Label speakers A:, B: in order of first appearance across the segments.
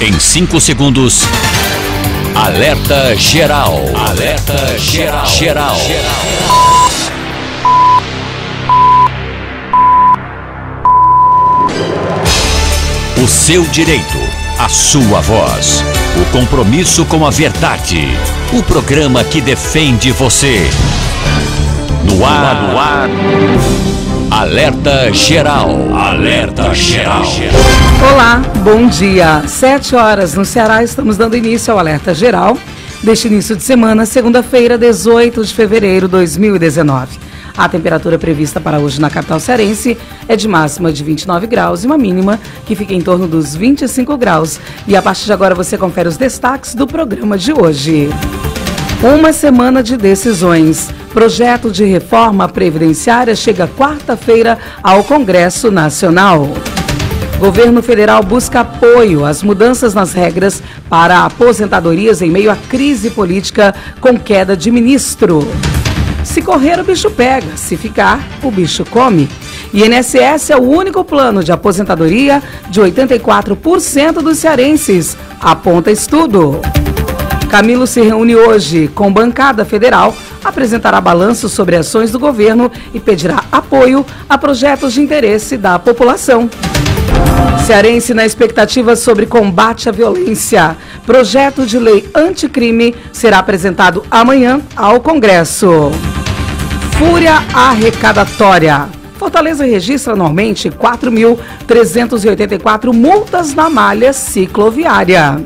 A: Em 5 segundos, alerta geral. Alerta geral. O seu direito, a sua voz. O compromisso com a verdade. O programa que defende você. No ar. Alerta geral. Alerta geral.
B: Olá, bom dia. 7 horas no Ceará, estamos dando início ao Alerta Geral deste início de semana, segunda-feira, 18 de fevereiro de 2019. A temperatura prevista para hoje na capital cearense é de máxima de 29 graus e uma mínima que fica em torno dos 25 graus. E a partir de agora você confere os destaques do programa de hoje. Uma semana de decisões. Projeto de reforma previdenciária chega quarta-feira ao Congresso Nacional. Governo federal busca apoio às mudanças nas regras para aposentadorias em meio à crise política com queda de ministro. Se correr, o bicho pega. Se ficar, o bicho come. INSS é o único plano de aposentadoria de 84% dos cearenses, aponta estudo. Camilo se reúne hoje com bancada federal, apresentará balanço sobre ações do governo e pedirá apoio a projetos de interesse da população. Cearense na expectativa sobre combate à violência. Projeto de lei anticrime será apresentado amanhã ao Congresso. Fúria arrecadatória. Fortaleza registra anualmente 4.384 multas na malha cicloviária.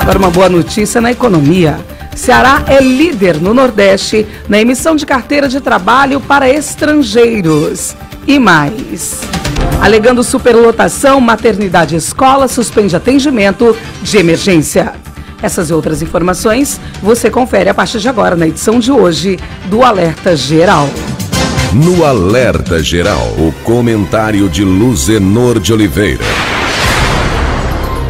B: Agora uma boa notícia na economia. Ceará é líder no Nordeste na emissão de carteira de trabalho para estrangeiros. E mais. Alegando superlotação, maternidade e escola suspende atendimento de emergência. Essas e outras informações você confere a partir de agora na edição de hoje do Alerta Geral.
C: No Alerta Geral, o comentário de Luzenor de Oliveira.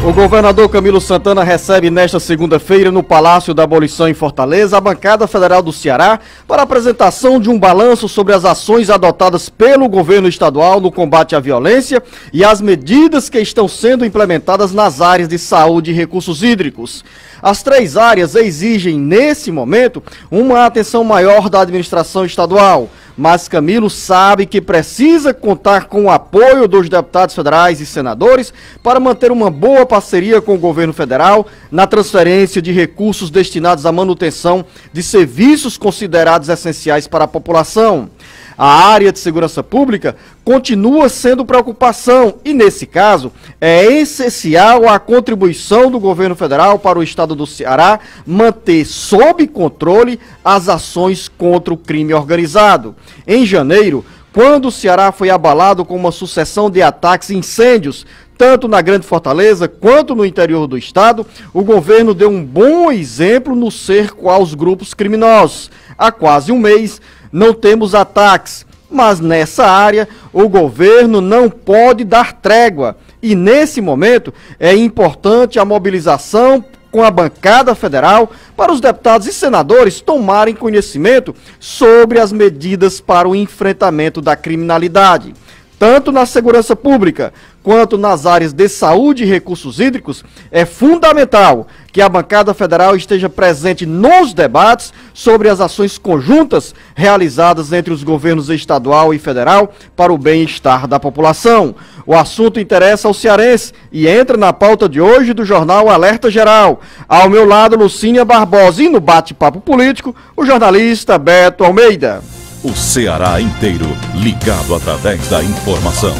D: O governador Camilo Santana recebe nesta segunda-feira no Palácio da Abolição em Fortaleza a bancada federal do Ceará para a apresentação de um balanço sobre as ações adotadas pelo governo estadual no combate à violência e as medidas que estão sendo implementadas nas áreas de saúde e recursos hídricos. As 3 áreas exigem, nesse momento, uma atenção maior da administração estadual. Mas Camilo sabe que precisa contar com o apoio dos deputados federais e senadores para manter uma boa parceria com o governo federal na transferência de recursos destinados à manutenção de serviços considerados essenciais para a população. A área de segurança pública continua sendo preocupação e, nesse caso, é essencial a contribuição do governo federal para o estado do Ceará manter sob controle as ações contra o crime organizado. Em janeiro, quando o Ceará foi abalado com uma sucessão de ataques e incêndios, tanto na Grande Fortaleza quanto no interior do estado, o governo deu um bom exemplo no cerco aos grupos criminosos. Há quase um mês, não temos ataques, mas nessa área o governo não pode dar trégua. E nesse momento é importante a mobilização com a bancada federal para os deputados e senadores tomarem conhecimento sobre as medidas para o enfrentamento da criminalidade. Tanto na segurança pública quanto nas áreas de saúde e recursos hídricos, é fundamental que a bancada federal esteja presente nos debates sobre as ações conjuntas realizadas entre os governos estadual e federal para o bem-estar da população. O assunto interessa ao cearense e entra na pauta de hoje do jornal Alerta Geral. Ao meu lado, Lucínia Barbosa, e no bate-papo político, o jornalista Beto Almeida.
C: O Ceará inteiro ligado através da informação.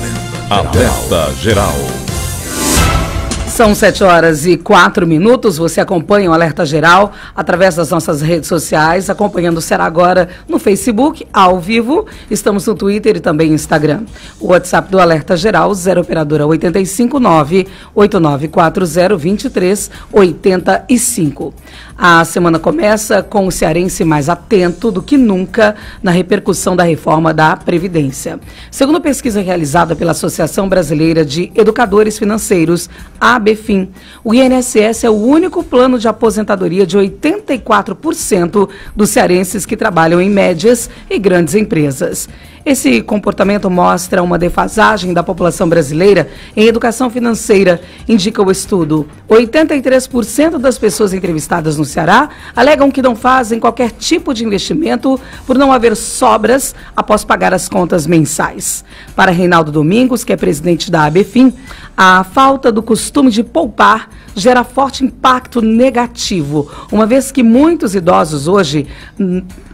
C: Alerta Geral.
B: São 7 horas e 4 minutos. Você acompanha o Alerta Geral através das nossas redes sociais, acompanhando o Ceará Agora no Facebook, ao vivo. Estamos no Twitter e também no Instagram. O WhatsApp do Alerta Geral, 0 operadora 859-8940-2385. A semana começa com o cearense mais atento do que nunca na repercussão da reforma da Previdência. Segundo pesquisa realizada pela Associação Brasileira de Educadores Financeiros, a ABFIM, o INSS é o único plano de aposentadoria de 84% dos cearenses que trabalham em médias e grandes empresas. Esse comportamento mostra uma defasagem da população brasileira em educação financeira, indica o estudo. 83% das pessoas entrevistadas no Ceará alegam que não fazem qualquer tipo de investimento por não haver sobras após pagar as contas mensais. Para Reinaldo Domingos, que é presidente da ABFIM, a falta do costume de poupar gera forte impacto negativo, uma vez que muitos idosos hoje,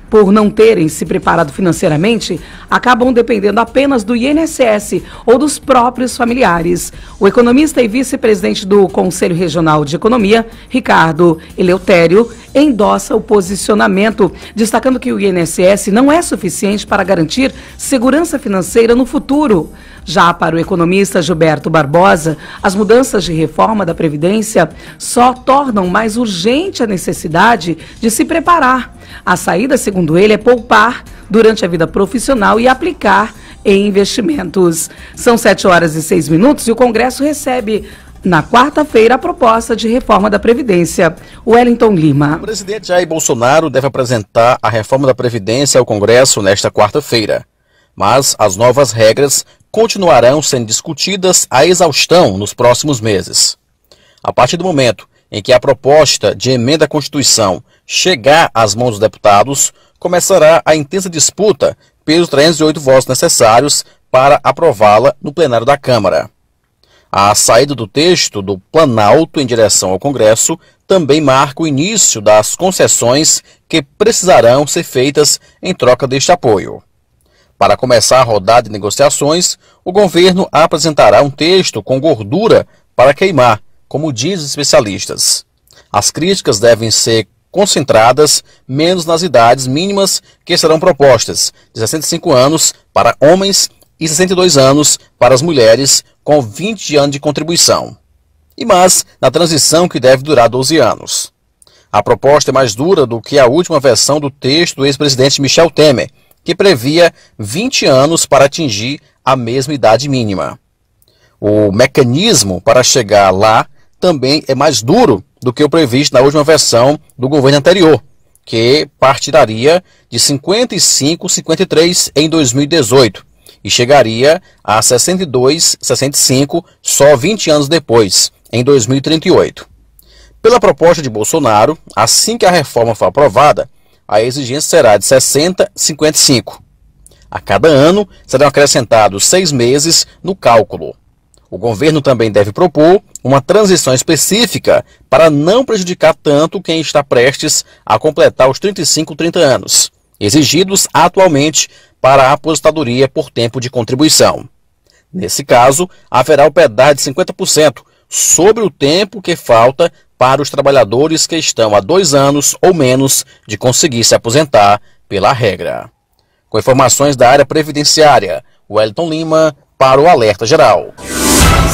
B: por não terem se preparado financeiramente, acabam dependendo apenas do INSS ou dos próprios familiares. O economista e vice-presidente do Conselho Regional de Economia, Ricardo Eleutério, endossa o posicionamento, destacando que o INSS não é suficiente para garantir segurança financeira no futuro. Já para o economista Gilberto Barbosa, as mudanças de reforma da Previdência só tornam mais urgente a necessidade de se preparar. A saída, segundo ele, é poupar durante a vida profissional e aplicar em investimentos. São 7h06 e o Congresso recebe na quarta-feira a proposta de reforma da Previdência. Wellington Lima.
E: O presidente Jair Bolsonaro deve apresentar a reforma da Previdência ao Congresso nesta quarta-feira. Mas as novas regras continuarão sendo discutidas à exaustão nos próximos meses. A partir do momento em que a proposta de emenda à Constituição chegar às mãos dos deputados, começará a intensa disputa pelos 308 votos necessários para aprová-la no plenário da Câmara. A saída do texto do Planalto em direção ao Congresso também marca o início das concessões que precisarão ser feitas em troca deste apoio. Para começar a rodada de negociações, o governo apresentará um texto com gordura para queimar, como dizem os especialistas. As críticas devem ser concentradas menos nas idades mínimas que serão propostas, de 65 anos para homens e 62 anos para as mulheres com 20 anos de contribuição. E mais na transição, que deve durar 12 anos. A proposta é mais dura do que a última versão do texto do ex-presidente Michel Temer, que previa 20 anos para atingir a mesma idade mínima. O mecanismo para chegar lá também é mais duro do que o previsto na última versão do governo anterior, que partiria de 53 em 2018 e chegaria a 65 só 20 anos depois, em 2038. Pela proposta de Bolsonaro, assim que a reforma for aprovada, a exigência será de 55. A cada ano serão acrescentados 6 meses no cálculo. O governo também deve propor uma transição específica para não prejudicar tanto quem está prestes a completar os 30 anos, exigidos atualmente para a aposentadoria por tempo de contribuição. Nesse caso, haverá o pedágio de 50% sobre o tempo que falta para os trabalhadores que estão há 2 anos ou menos de conseguir se aposentar pela regra. Com informações da área previdenciária, Wellington Lima para o Alerta Geral.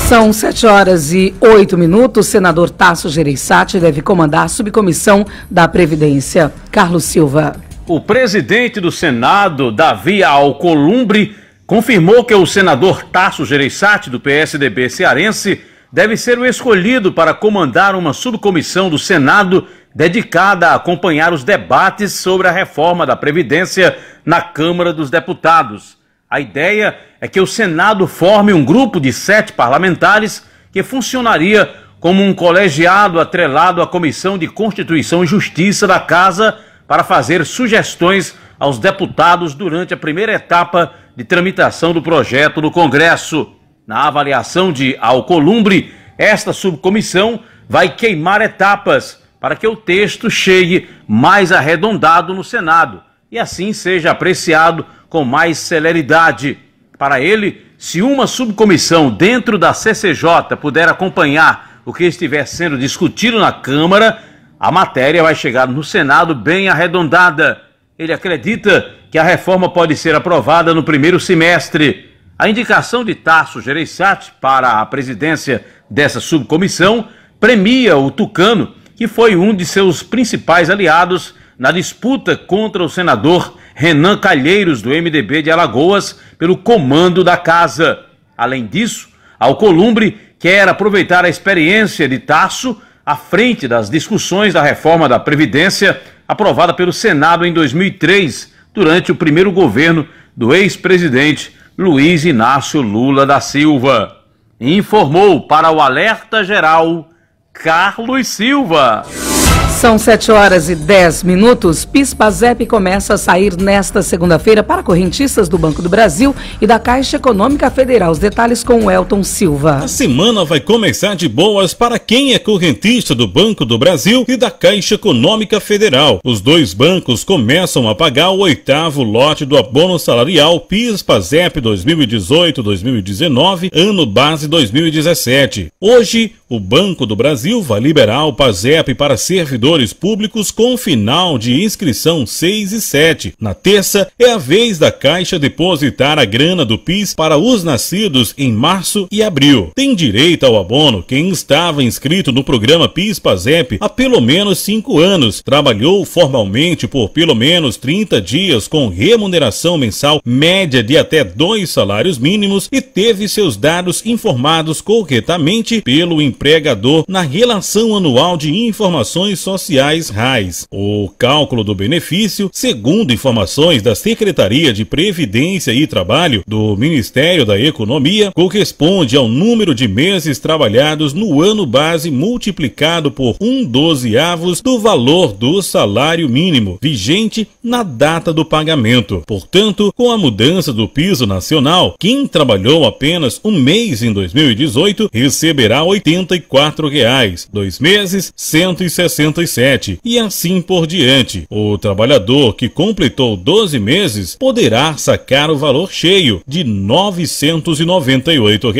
B: São 7h08. O senador Tasso Gereissati deve comandar a subcomissão da Previdência. Carlos Silva.
F: O presidente do Senado, Davi Alcolumbre, confirmou que o senador Tasso Gereissati, do PSDB cearense, deve ser o escolhido para comandar uma subcomissão do Senado dedicada a acompanhar os debates sobre a reforma da Previdência na Câmara dos Deputados. A ideia é que o Senado forme um grupo de 7 parlamentares que funcionaria como um colegiado atrelado à Comissão de Constituição e Justiça da Casa para fazer sugestões aos deputados durante a primeira etapa de tramitação do projeto no Congresso. Na avaliação de Alcolumbre, esta subcomissão vai queimar etapas para que o texto chegue mais arredondado no Senado e assim seja apreciado com mais celeridade. Para ele, se uma subcomissão dentro da CCJ puder acompanhar o que estiver sendo discutido na Câmara, a matéria vai chegar no Senado bem arredondada. Ele acredita que a reforma pode ser aprovada no primeiro semestre. A indicação de Tasso Gereissati para a presidência dessa subcomissão premia o tucano, que foi um de seus principais aliados na disputa contra o senador Renan Calheiros, do MDB de Alagoas, pelo comando da casa. Além disso, Alcolumbre quer aproveitar a experiência de Tasso à frente das discussões da reforma da Previdência aprovada pelo Senado em 2003, durante o primeiro governo do ex-presidente Luiz Inácio Lula da Silva. Informou para o Alerta Geral, Carlos Silva.
B: São 7h10. PIS/PASEP começa a sair nesta segunda-feira para correntistas do Banco do Brasil e da Caixa Econômica Federal. Os detalhes com o Elton Silva.
G: A semana vai começar de boas para quem é correntista do Banco do Brasil e da Caixa Econômica Federal. Os dois bancos começam a pagar o 8º lote do abono salarial PIS/PASEP 2018-2019, ano base 2017. Hoje, o Banco do Brasil vai liberar o PASEP para servidores públicos com final de inscrição 6 e 7. Na terça, é a vez da Caixa depositar a grana do PIS para os nascidos em março e abril. Tem direito ao abono quem estava inscrito no programa PIS/PASEP há pelo menos 5 anos, trabalhou formalmente por pelo menos 30 dias com remuneração mensal média de até 2 salários mínimos e teve seus dados informados corretamente pelo empregador na Relação Anual de Informações Sociais RAIS. O cálculo do benefício, segundo informações da Secretaria de Previdência e Trabalho do Ministério da Economia, corresponde ao número de meses trabalhados no ano base multiplicado por 1/12 do valor do salário mínimo, vigente na data do pagamento. Portanto, com a mudança do piso nacional, quem trabalhou apenas um mês em 2018 receberá R$ 84, 2 meses R$ 167 e assim por diante. O trabalhador que completou 12 meses poderá sacar o valor cheio de R$ 998.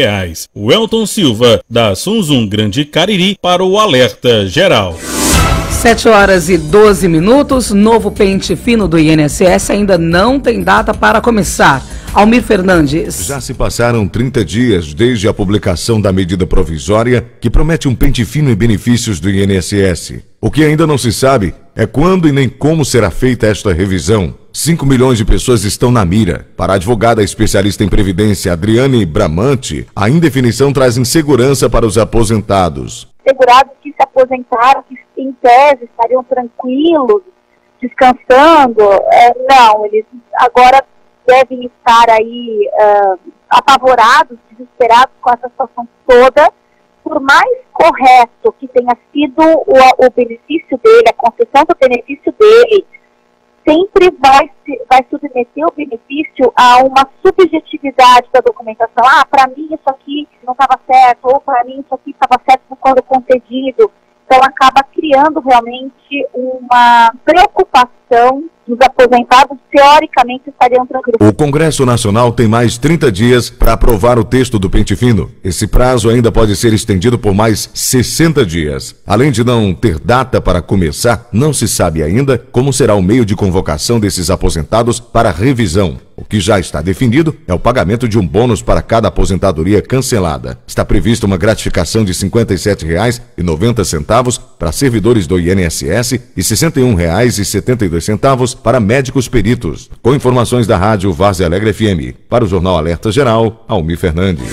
G: O Elton Silva, da Sunzum Grande Cariri, para o Alerta Geral.
B: 7h12. Novo pente fino do INSS ainda não tem data para começar. Almir Fernandes.
H: Já se passaram 30 dias desde a publicação da medida provisória que promete um pente fino em benefícios do INSS. O que ainda não se sabe é quando e nem como será feita esta revisão. 5 milhões de pessoas estão na mira. Para a advogada especialista em previdência Adriane Bramante, a indefinição traz insegurança para os aposentados.
I: Segurados que se aposentaram, que em tese estariam tranquilos, descansando, não, eles agora devem estar aí apavorados, desesperados com essa situação toda. Por mais correto que tenha sido o benefício dele, a concessão do benefício dele, sempre vai submeter o benefício a uma subjetividade da documentação. Ah, para mim isso aqui não estava certo, ou para mim isso aqui estava certo quando concedido. Então acaba criando realmente uma preocupação dos aposentados, teoricamente estariam tranquilos.
H: O Congresso Nacional tem mais 30 dias para aprovar o texto do pente fino. Esse prazo ainda pode ser estendido por mais 60 dias. Além de não ter data para começar, não se sabe ainda como será o meio de convocação desses aposentados para revisão. O que já está definido é o pagamento de um bônus para cada aposentadoria cancelada. Está prevista uma gratificação de R$ 57,90 para servidores do INSS e R$ 61,72 para médicos peritos. Com informações da Rádio Várzea Alegre FM. Para o Jornal Alerta Geral, Almir Fernandes.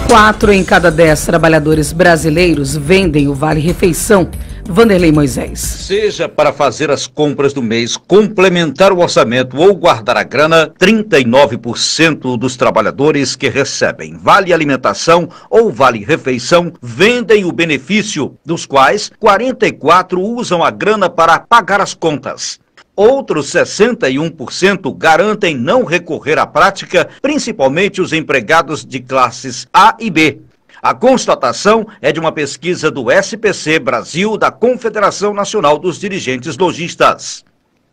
B: 4 em cada 10 trabalhadores brasileiros vendem o Vale Refeição. Vanderlei Moisés.
J: Seja para fazer as compras do mês, complementar o orçamento ou guardar a grana, 39% dos trabalhadores que recebem Vale Alimentação ou Vale Refeição vendem o benefício, dos quais 44% usam a grana para pagar as contas. Outros 61% garantem não recorrer à prática, principalmente os empregados de classes A e B. A constatação é de uma pesquisa do SPC Brasil, da Confederação Nacional dos Dirigentes Lojistas.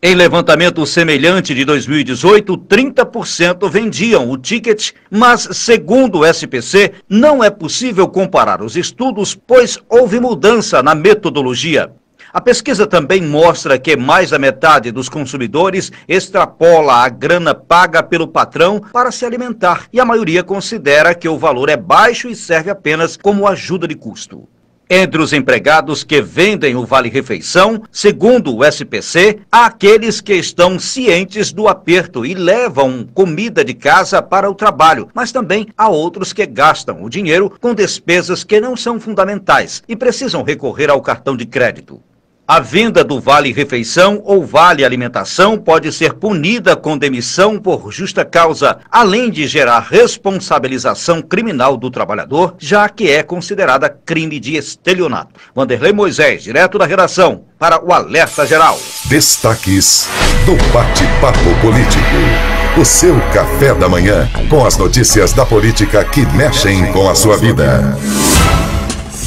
J: Em levantamento semelhante de 2018, 30% vendiam o ticket, mas, segundo o SPC, não é possível comparar os estudos, pois houve mudança na metodologia. A pesquisa também mostra que mais da metade dos consumidores extrapola a grana paga pelo patrão para se alimentar e a maioria considera que o valor é baixo e serve apenas como ajuda de custo. Entre os empregados que vendem o Vale-Refeição, segundo o SPC, há aqueles que estão cientes do aperto e levam comida de casa para o trabalho, mas também há outros que gastam o dinheiro com despesas que não são fundamentais e precisam recorrer ao cartão de crédito. A venda do Vale-Refeição ou Vale-Alimentação pode ser punida com demissão por justa causa, além de gerar responsabilização criminal do trabalhador, já que é considerada crime de estelionato. Vanderlei Moisés, direto da redação, para o Alerta Geral.
C: Destaques do Bate-Papo Político. O seu café da manhã, com as notícias da política que mexem com a sua vida.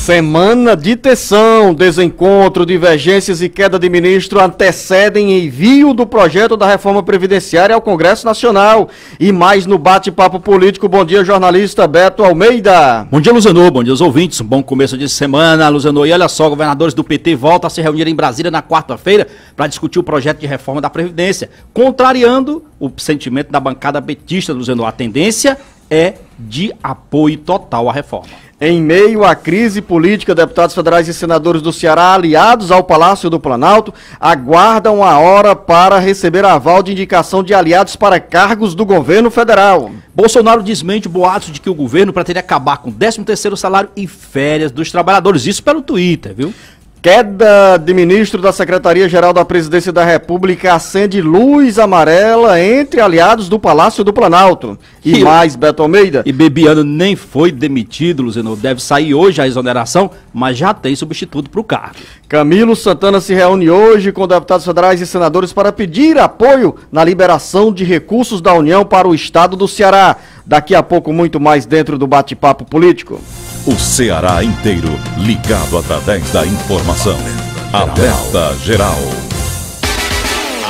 D: Semana de tensão, desencontro, divergências e queda de ministro antecedem envio do projeto da reforma previdenciária ao Congresso Nacional. E mais no Bate-Papo Político. Bom dia, jornalista Beto Almeida.
K: Bom dia, Luzenor. Bom dia aos ouvintes. Um bom começo de semana, Luzenor. E olha só, governadores do PT voltam a se reunir em Brasília na quarta-feira para discutir o projeto de reforma da Previdência, contrariando o sentimento da bancada petista, Luzenor. A tendência é de apoio total à reforma.
D: Em meio à crise política, deputados federais e senadores do Ceará, aliados ao Palácio do Planalto, aguardam a hora para receber aval de indicação de aliados para cargos do governo federal.
K: Bolsonaro desmente boatos de que o governo pretende acabar com o 13º salário e férias dos trabalhadores. Isso pelo Twitter, viu?
D: Queda de ministro da Secretaria-Geral da Presidência da República acende luz amarela entre aliados do Palácio do Planalto. E mais, Beto Almeida.
K: E Bebiano nem foi demitido, Luzenor. Deve sair hoje a exoneração, mas já tem substituto para o cargo.
D: Camilo Santana se reúne hoje com deputados federais e senadores para pedir apoio na liberação de recursos da União para o estado do Ceará. Daqui a pouco, muito mais dentro do Bate-Papo Político.
C: O Ceará inteiro ligado através da informação. Alerta Geral.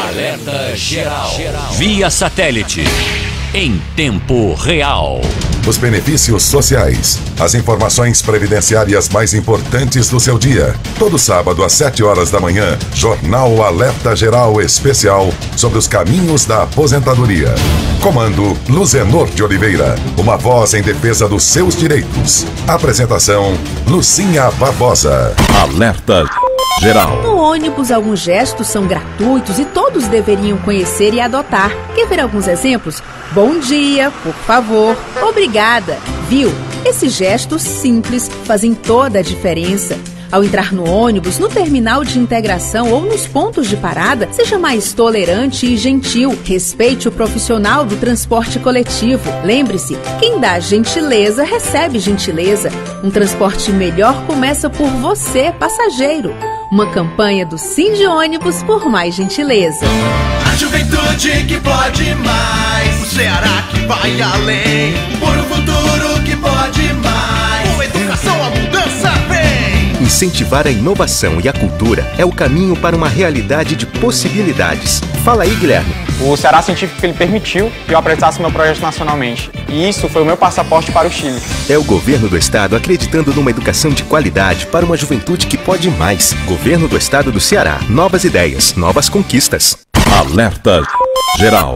A: Alerta Geral. Via satélite. Em tempo real.
C: Os benefícios sociais. As informações previdenciárias mais importantes do seu dia. Todo sábado às 7 horas da manhã, Jornal Alerta Geral Especial sobre os caminhos da aposentadoria. Comando Luzenor de Oliveira. Uma voz em defesa dos seus direitos. Apresentação Lucinha Barbosa. Alerta Geral.
L: No ônibus, alguns gestos são gratuitos e todos deveriam conhecer e adotar. Quer ver alguns exemplos? Bom dia, por favor, obrigada. Viu? Esses gestos simples fazem toda a diferença. Ao entrar no ônibus, no terminal de integração ou nos pontos de parada, seja mais tolerante e gentil. Respeite o profissional do transporte coletivo. Lembre-se, quem dá gentileza recebe gentileza. Um transporte melhor começa por você, passageiro. Uma campanha do Sindônibus por mais gentileza.
M: A juventude que pode mais, o Ceará que vai além, por um futuro que pode mais. Com educação a mudança vem.
N: Incentivar a inovação e a cultura é o caminho para uma realidade de possibilidades. Fala aí, Guilherme.
O: O Ceará Científico ele permitiu que eu apresentasse meu projeto nacionalmente. E isso foi o meu passaporte para o Chile.
N: É o governo do estado acreditando numa educação de qualidade para uma juventude que pode mais. Governo do estado do Ceará. Novas ideias, novas conquistas.
C: Alerta Geral.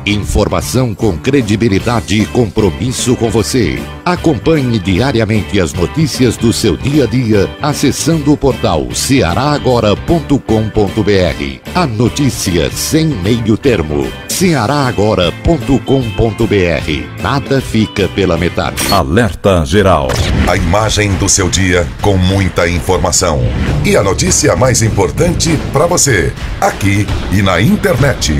A: Informação com credibilidade e compromisso com você. Acompanhe diariamente as notícias do seu dia a dia acessando o portal cearagora.com.br. A notícia sem meio termo. cearagora.com.br. Nada fica pela metade.
C: Alerta Geral. A imagem do seu dia com muita informação. E a notícia mais importante para você, aqui e na internet.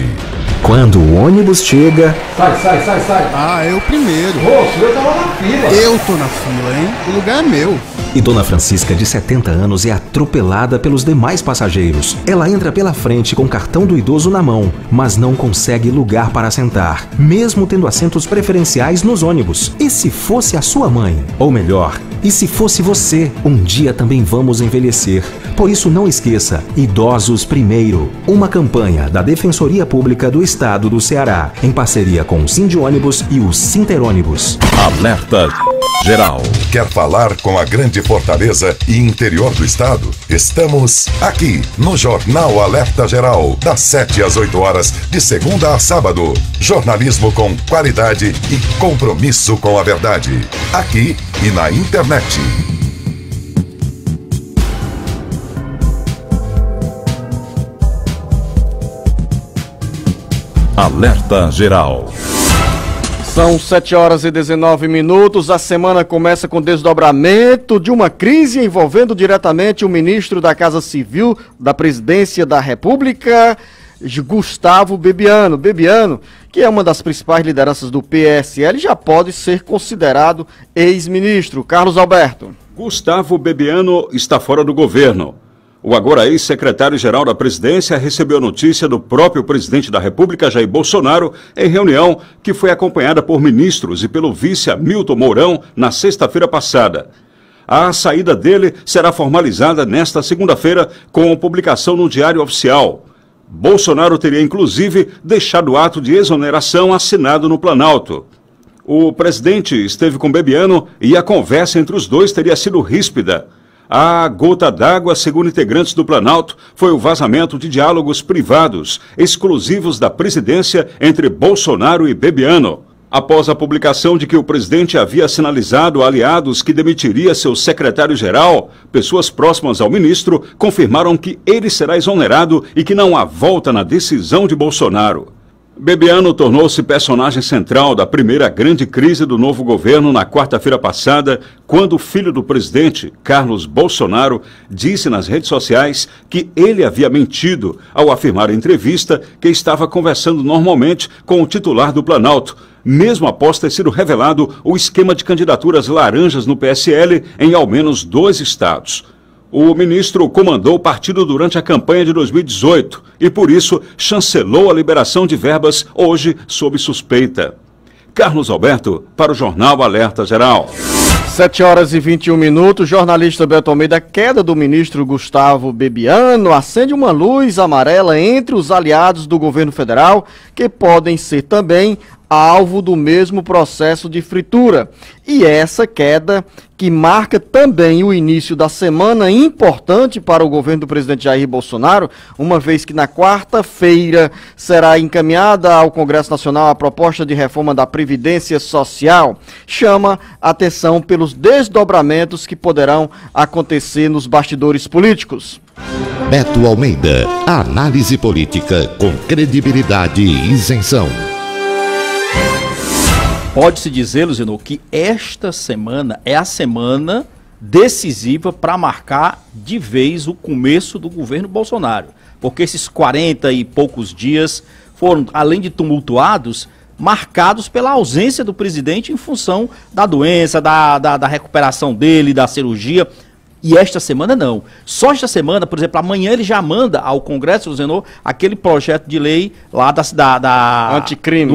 P: Quando o ônibus chega...
Q: Sai. Ah, eu primeiro.
P: Ô, o senhor tava na fila.
Q: Eu tô na fila, hein? O lugar é meu.
P: E Dona Francisca, de 70 anos, é atropelada pelos demais passageiros. Ela entra pela frente com o cartão do idoso na mão, mas não consegue lugar para sentar, mesmo tendo assentos preferenciais nos ônibus. E se fosse a sua mãe? Ou melhor, e se fosse você? Um dia também vamos envelhecer. Por isso não esqueça, Idosos Primeiro. Uma campanha da Defensoria Pública do Estado do Ceará, em parceria com o Sindônibus e o Sinterônibus.
C: Alerta Geral. Quer falar com a grande Fortaleza e interior do estado? Estamos aqui no Jornal Alerta Geral, das 7 às 8 horas, de segunda a sábado. Jornalismo com qualidade e compromisso com a verdade. Aqui e na internet.
R: Alerta Geral.
D: São 7h19. A semana começa com desdobramento de uma crise envolvendo diretamente o ministro da Casa Civil da Presidência da República, Gustavo Bebiano. Bebiano, que é uma das principais lideranças do PSL, já pode ser considerado ex-ministro. Carlos Alberto.
S: Gustavo Bebiano está fora do governo. O agora ex-secretário-geral da Presidência recebeu notícia do próprio presidente da República, Jair Bolsonaro, em reunião que foi acompanhada por ministros e pelo vice Hamilton Mourão na sexta-feira passada. A saída dele será formalizada nesta segunda-feira com publicação no Diário Oficial. Bolsonaro teria, inclusive, deixado o ato de exoneração assinado no Planalto. O presidente esteve com Bebiano e a conversa entre os dois teria sido ríspida. A gota d'água, segundo integrantes do Planalto, foi o vazamento de diálogos privados, exclusivos da presidência entre Bolsonaro e Bebiano. Após a publicação de que o presidente havia sinalizado a aliados que demitiria seu secretário-geral, pessoas próximas ao ministro confirmaram que ele será exonerado e que não há volta na decisão de Bolsonaro. Bebiano tornou-se personagem central da primeira grande crise do novo governo na quarta-feira passada, quando o filho do presidente, Carlos Bolsonaro, disse nas redes sociais que ele havia mentido ao afirmar em entrevista que estava conversando normalmente com o titular do Planalto, mesmo após ter sido revelado o esquema de candidaturas laranjas no PSL em ao menos 2 estados. O ministro comandou o partido durante a campanha de 2018 e, por isso, chancelou a liberação de verbas hoje sob suspeita. Carlos Alberto, para o Jornal Alerta Geral.
D: 7h21. Jornalista Beto Almeida, a queda do ministro Gustavo Bebiano acende uma luz amarela entre os aliados do governo federal, que podem ser também alvo do mesmo processo de fritura. E essa queda, que marca também o início da semana importante para o governo do presidente Jair Bolsonaro, uma vez que na quarta-feira será encaminhada ao Congresso Nacional a proposta de reforma da Previdência Social, chama atenção pelos desdobramentos que poderão acontecer nos bastidores políticos.
A: Beto Almeida, análise política com credibilidade e isenção.
K: Pode-se dizer, Luciano, que esta semana é a semana decisiva para marcar de vez o começo do governo Bolsonaro. Porque esses 40 e poucos dias foram, além de tumultuados, marcados pela ausência do presidente em função da doença, da recuperação dele, da cirurgia. E esta semana não. Só esta semana, por exemplo, amanhã ele já manda ao Congresso, Luciano, aquele projeto de lei lá do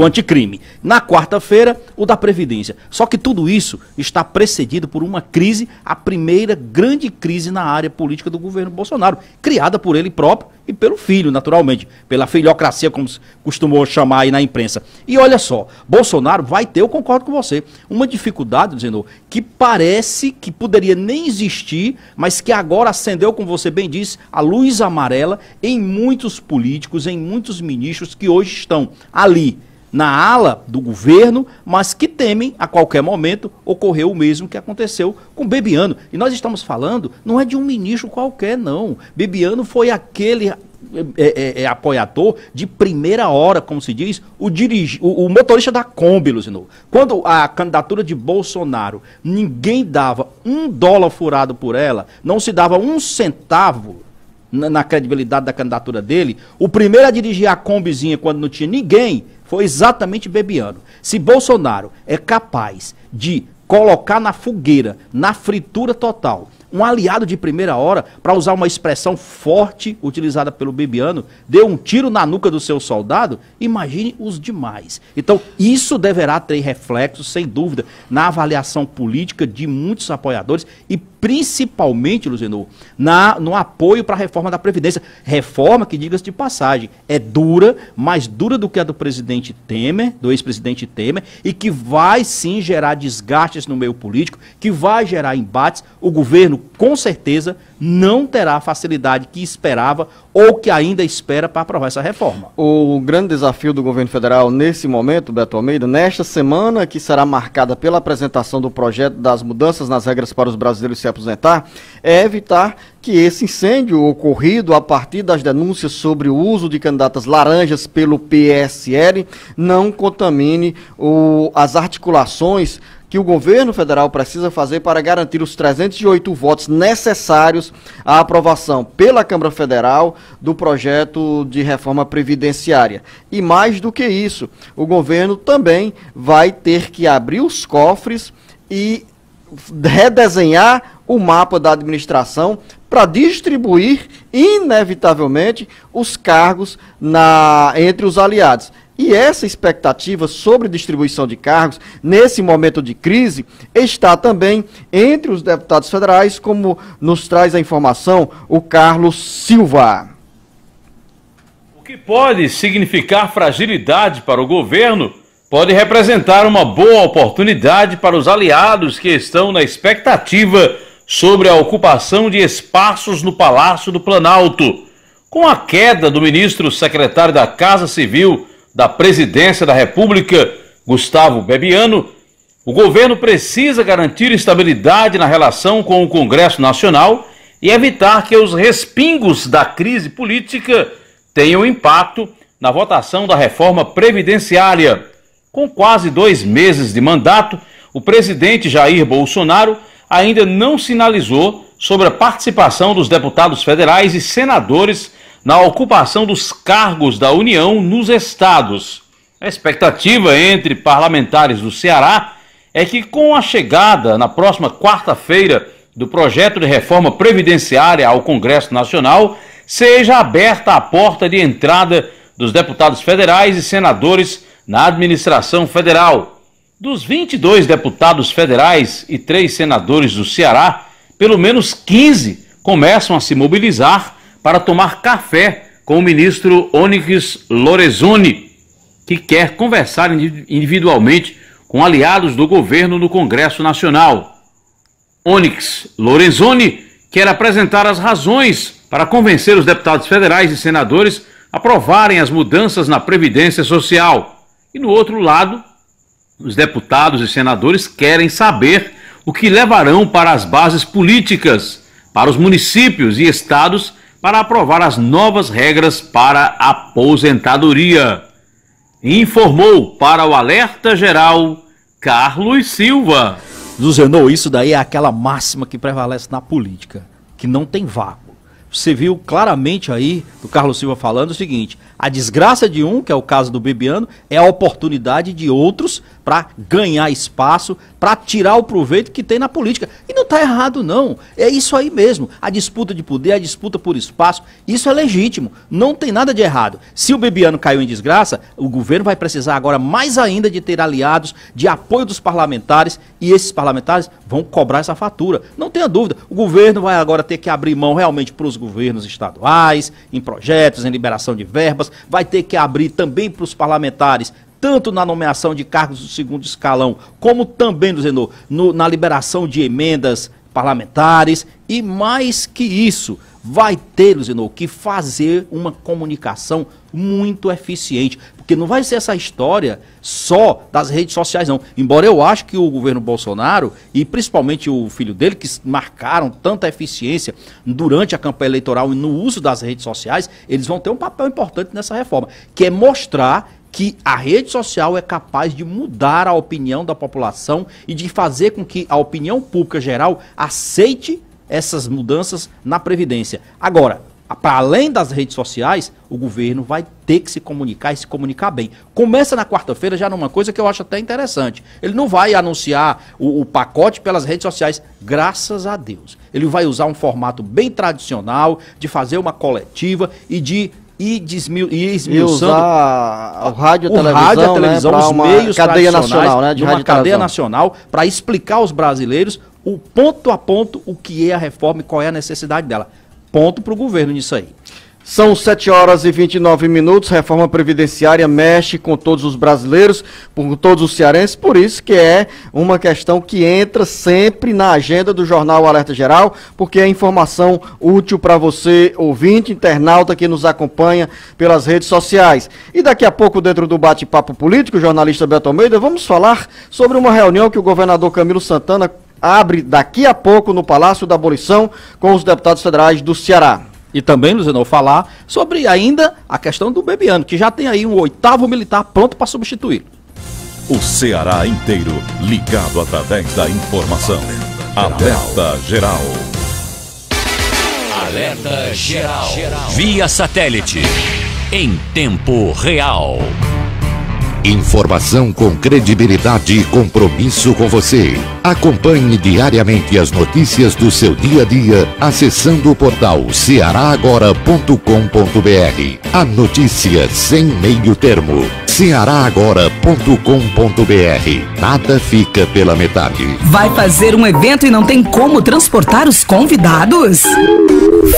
K: anticrime. Na quarta-feira, o da Previdência. Só que tudo isso está precedido por uma crise, a primeira grande crise na área política do governo Bolsonaro, criada por ele próprio e pelo filho, naturalmente, pela filhocracia, como se costumou chamar aí na imprensa. E olha só, Bolsonaro vai ter, eu concordo com você, uma dificuldade, dizendo que parece que poderia nem existir, mas que agora acendeu, como você bem disse, a luz amarela em muitos políticos, em muitos ministros que hoje estão ali na ala do governo, mas que temem a qualquer momento ocorrer o mesmo que aconteceu com Bebiano. E nós estamos falando, não é de um ministro qualquer, não. Bebiano foi aquele apoiador de primeira hora, como se diz, o motorista da Kombi, Luciano. Quando a candidatura de Bolsonaro, ninguém dava $1 furado por ela, não se dava 1 centavo na credibilidade da candidatura dele, o primeiro a dirigir a Kombizinha quando não tinha ninguém foi exatamente Bebiano. Se Bolsonaro é capaz de colocar na fogueira, na fritura total, um aliado de primeira hora, para usar uma expressão forte utilizada pelo Bebiano, deu um tiro na nuca do seu soldado, imagine os demais. Então, isso deverá ter reflexos, sem dúvida, na avaliação política de muitos apoiadores e principalmente, Luciano, no apoio para a reforma da Previdência. Reforma que, diga-se de passagem, é dura, mais dura do que a do presidente Temer, do ex-presidente Temer, e que vai sim gerar desgastes no meio político, que vai gerar embates. O governo, com certeza, não terá a facilidade que esperava ou que ainda espera para aprovar essa reforma.
D: O grande desafio do governo federal nesse momento, Beto Almeida, nesta semana que será marcada pela apresentação do projeto das mudanças nas regras para os brasileiros se aposentar, é evitar que esse incêndio ocorrido a partir das denúncias sobre o uso de candidatas laranjas pelo PSL não contamine as articulações que o governo federal precisa fazer para garantir os 308 votos necessários à aprovação pela Câmara Federal do projeto de reforma previdenciária. E mais do que isso, o governo também vai ter que abrir os cofres e redesenhar o mapa da administração para distribuir, inevitavelmente, os cargos entre os aliados. E essa expectativa sobre distribuição de cargos, nesse momento de crise, está também entre os deputados federais, como nos traz a informação o Carlos Silva.
F: O que pode significar fragilidade para o governo, pode representar uma boa oportunidade para os aliados que estão na expectativa sobre a ocupação de espaços no Palácio do Planalto. Com a queda do ministro secretário da Casa Civil da Presidência da República, Gustavo Bebiano, o governo precisa garantir estabilidade na relação com o Congresso Nacional e evitar que os respingos da crise política tenham impacto na votação da reforma previdenciária. Com quase 2 meses de mandato, o presidente Jair Bolsonaro ainda não sinalizou sobre a participação dos deputados federais e senadores na ocupação dos cargos da União nos estados. A expectativa entre parlamentares do Ceará é que, com a chegada na próxima quarta-feira do projeto de reforma previdenciária ao Congresso Nacional, seja aberta a porta de entrada dos deputados federais e senadores na administração federal. Dos 22 deputados federais e 3 senadores do Ceará, pelo menos 15 começam a se mobilizar para tomar café com o ministro Onyx Lorenzoni, que quer conversar individualmente com aliados do governo no Congresso Nacional. Onyx Lorenzoni quer apresentar as razões para convencer os deputados federais e senadores a aprovarem as mudanças na Previdência Social. E no outro lado, os deputados e senadores querem saber o que levarão para as bases políticas, para os municípios e estados, para aprovar as novas regras para a aposentadoria. Informou para o Alerta Geral, Carlos Silva.
K: Luzenou, isso daí é aquela máxima que prevalece na política, que não tem vácuo. Você viu claramente aí, do Carlos Silva falando o seguinte: a desgraça de um, que é o caso do Bebiano, é a oportunidade de outros para ganhar espaço, para tirar o proveito que tem na política. E não está errado, não. É isso aí mesmo. A disputa de poder, a disputa por espaço, isso é legítimo. Não tem nada de errado. Se o Bebiano caiu em desgraça, o governo vai precisar agora mais ainda de ter aliados, de apoio dos parlamentares, e esses parlamentares vão cobrar essa fatura. Não tenha dúvida. O governo vai agora ter que abrir mão realmente para os governos estaduais, em projetos, em liberação de verbas, vai ter que abrir também para os parlamentares, tanto na nomeação de cargos do segundo escalão, como também, Luzenor, na liberação de emendas parlamentares, e mais que isso, vai ter, Luzenor, que fazer uma comunicação muito eficiente, porque não vai ser essa história só das redes sociais, não. Embora eu acho que o governo Bolsonaro, e principalmente o filho dele, que marcaram tanta eficiência durante a campanha eleitoral e no uso das redes sociais, eles vão ter um papel importante nessa reforma, que é mostrar que a rede social é capaz de mudar a opinião da população e de fazer com que a opinião pública geral aceite essas mudanças na Previdência. Agora, para além das redes sociais, o governo vai ter que se comunicar e se comunicar bem. Começa na quarta-feira já numa coisa que eu acho até interessante. Ele não vai anunciar o pacote pelas redes sociais, graças a Deus. Ele vai usar um formato bem tradicional, de fazer uma coletiva e de esmiuçando
D: o rádio e a televisão,
K: os meios
D: cadeia nacional, né,
K: de uma cadeia nacional, para explicar aos brasileiros o ponto a ponto o que é a reforma e qual é a necessidade dela. Ponto para o governo nisso aí.
D: São 7 horas e 29 minutos, reforma previdenciária mexe com todos os brasileiros, com todos os cearenses, por isso que é uma questão que entra sempre na agenda do Jornal Alerta Geral, porque é informação útil para você, ouvinte, internauta que nos acompanha pelas redes sociais. E daqui a pouco, dentro do bate-papo político, o jornalista Beto Almeida, vamos falar sobre uma reunião que o governador Camilo Santana abre daqui a pouco no Palácio da Abolição com os deputados federais do Ceará.
K: E também, Luciano, falar sobre ainda a questão do Bebiano, que já tem aí um 8º militar pronto para substituir.
R: O Ceará inteiro ligado através da informação. Alerta Geral.
T: Alerta Geral. Via satélite. Em tempo real.
A: Informação com credibilidade e compromisso com você. Acompanhe diariamente as notícias do seu dia a dia acessando o portal cearagora.com.br. A notícia sem meio termo. cearagora.com.br. Nada fica pela metade.
B: Vai fazer um evento e não tem como transportar os convidados?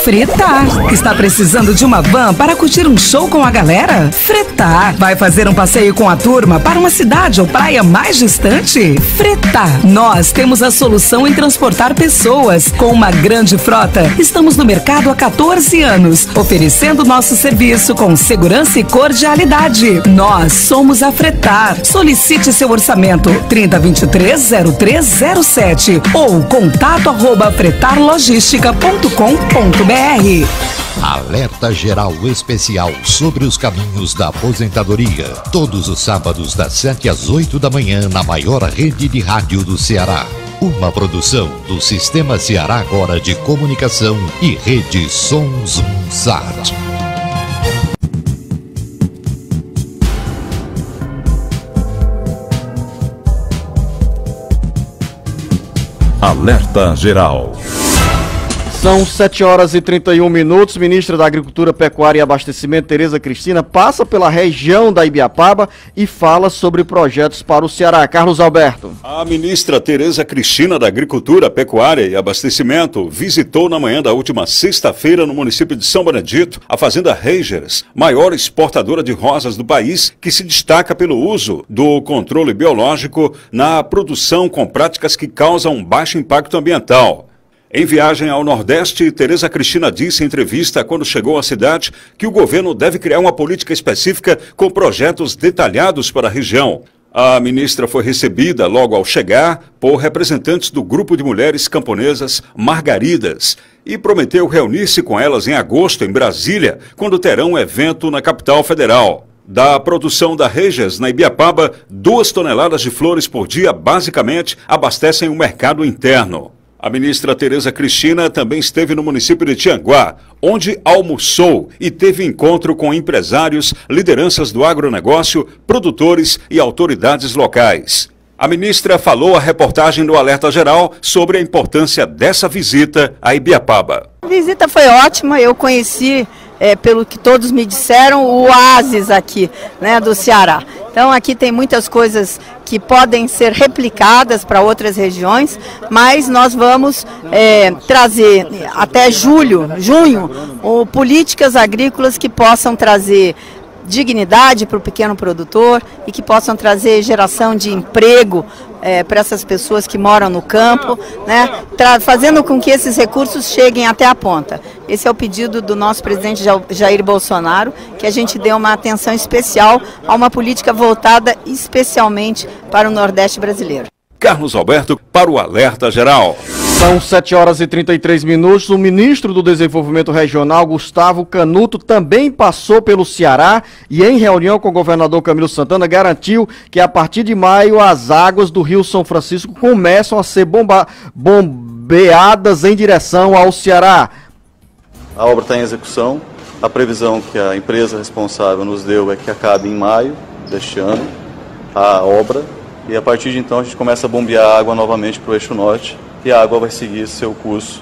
B: Fretar. Está precisando de uma van para curtir um show com a galera? Fretar. Vai fazer um passeio com a turma para uma cidade ou praia mais distante? Fretar. Nós temos a solução em transportar pessoas. Com uma grande frota, estamos no mercado há 14 anos, oferecendo nosso serviço com segurança e cordialidade. Nós somos a Fretar. Solicite seu orçamento 3023-0307 ou contato@fretarlogistica.com.br.
A: Alerta Geral Especial sobre os caminhos da aposentadoria. Todos os sábados das 7 às 8 da manhã na maior rede de rádio do Ceará. Uma produção do Sistema Ceará Agora de Comunicação e Rede Sons Sat.
R: Alerta Geral.
D: São 7 horas e 31 minutos. Ministra da Agricultura, Pecuária e Abastecimento, Tereza Cristina, passa pela região da Ibiapaba e fala sobre projetos para o Ceará. Carlos Alberto.
S: A ministra Tereza Cristina da Agricultura, Pecuária e Abastecimento visitou na manhã da última sexta-feira no município de São Benedito a fazenda Rangers, maior exportadora de rosas do país, que se destaca pelo uso do controle biológico na produção com práticas que causam baixo impacto ambiental. Em viagem ao Nordeste, Tereza Cristina disse em entrevista quando chegou à cidade que o governo deve criar uma política específica com projetos detalhados para a região. A ministra foi recebida logo ao chegar por representantes do grupo de mulheres camponesas Margaridas e prometeu reunir-se com elas em agosto em Brasília, quando terão um evento na capital federal. Da produção da Rangers na Ibiapaba, 2 toneladas de flores por dia basicamente abastecem o mercado interno. A ministra Tereza Cristina também esteve no município de Tianguá, onde almoçou e teve encontro com empresários, lideranças do agronegócio, produtores e autoridades locais. A ministra falou à reportagem do Alerta Geral sobre a importância dessa visita a Ibiapaba.
U: A visita foi ótima, eu conheci, pelo que todos me disseram, o oásis aqui, do Ceará. Então aqui tem muitas coisas que podem ser replicadas para outras regiões, mas nós vamos trazer até junho, políticas agrícolas que possam trazer dignidade para o pequeno produtor e que possam trazer geração de emprego para essas pessoas que moram no campo, fazendo com que esses recursos cheguem até a ponta. Esse é o pedido do nosso presidente Jair Bolsonaro, que a gente dê uma atenção especial a uma política voltada especialmente para o Nordeste brasileiro.
S: Carlos Alberto para o Alerta Geral.
D: São 7 horas e 33 minutos. O ministro do Desenvolvimento Regional, Gustavo Canuto, também passou pelo Ceará e, em reunião com o governador Camilo Santana, garantiu que a partir de maio as águas do Rio São Francisco começam a ser bombeadas em direção ao Ceará.
V: A obra está em execução. A previsão que a empresa responsável nos deu é que acabe em maio deste ano a obra. E a partir de então a gente começa a bombear a água novamente para o eixo norte. E a água vai seguir seu curso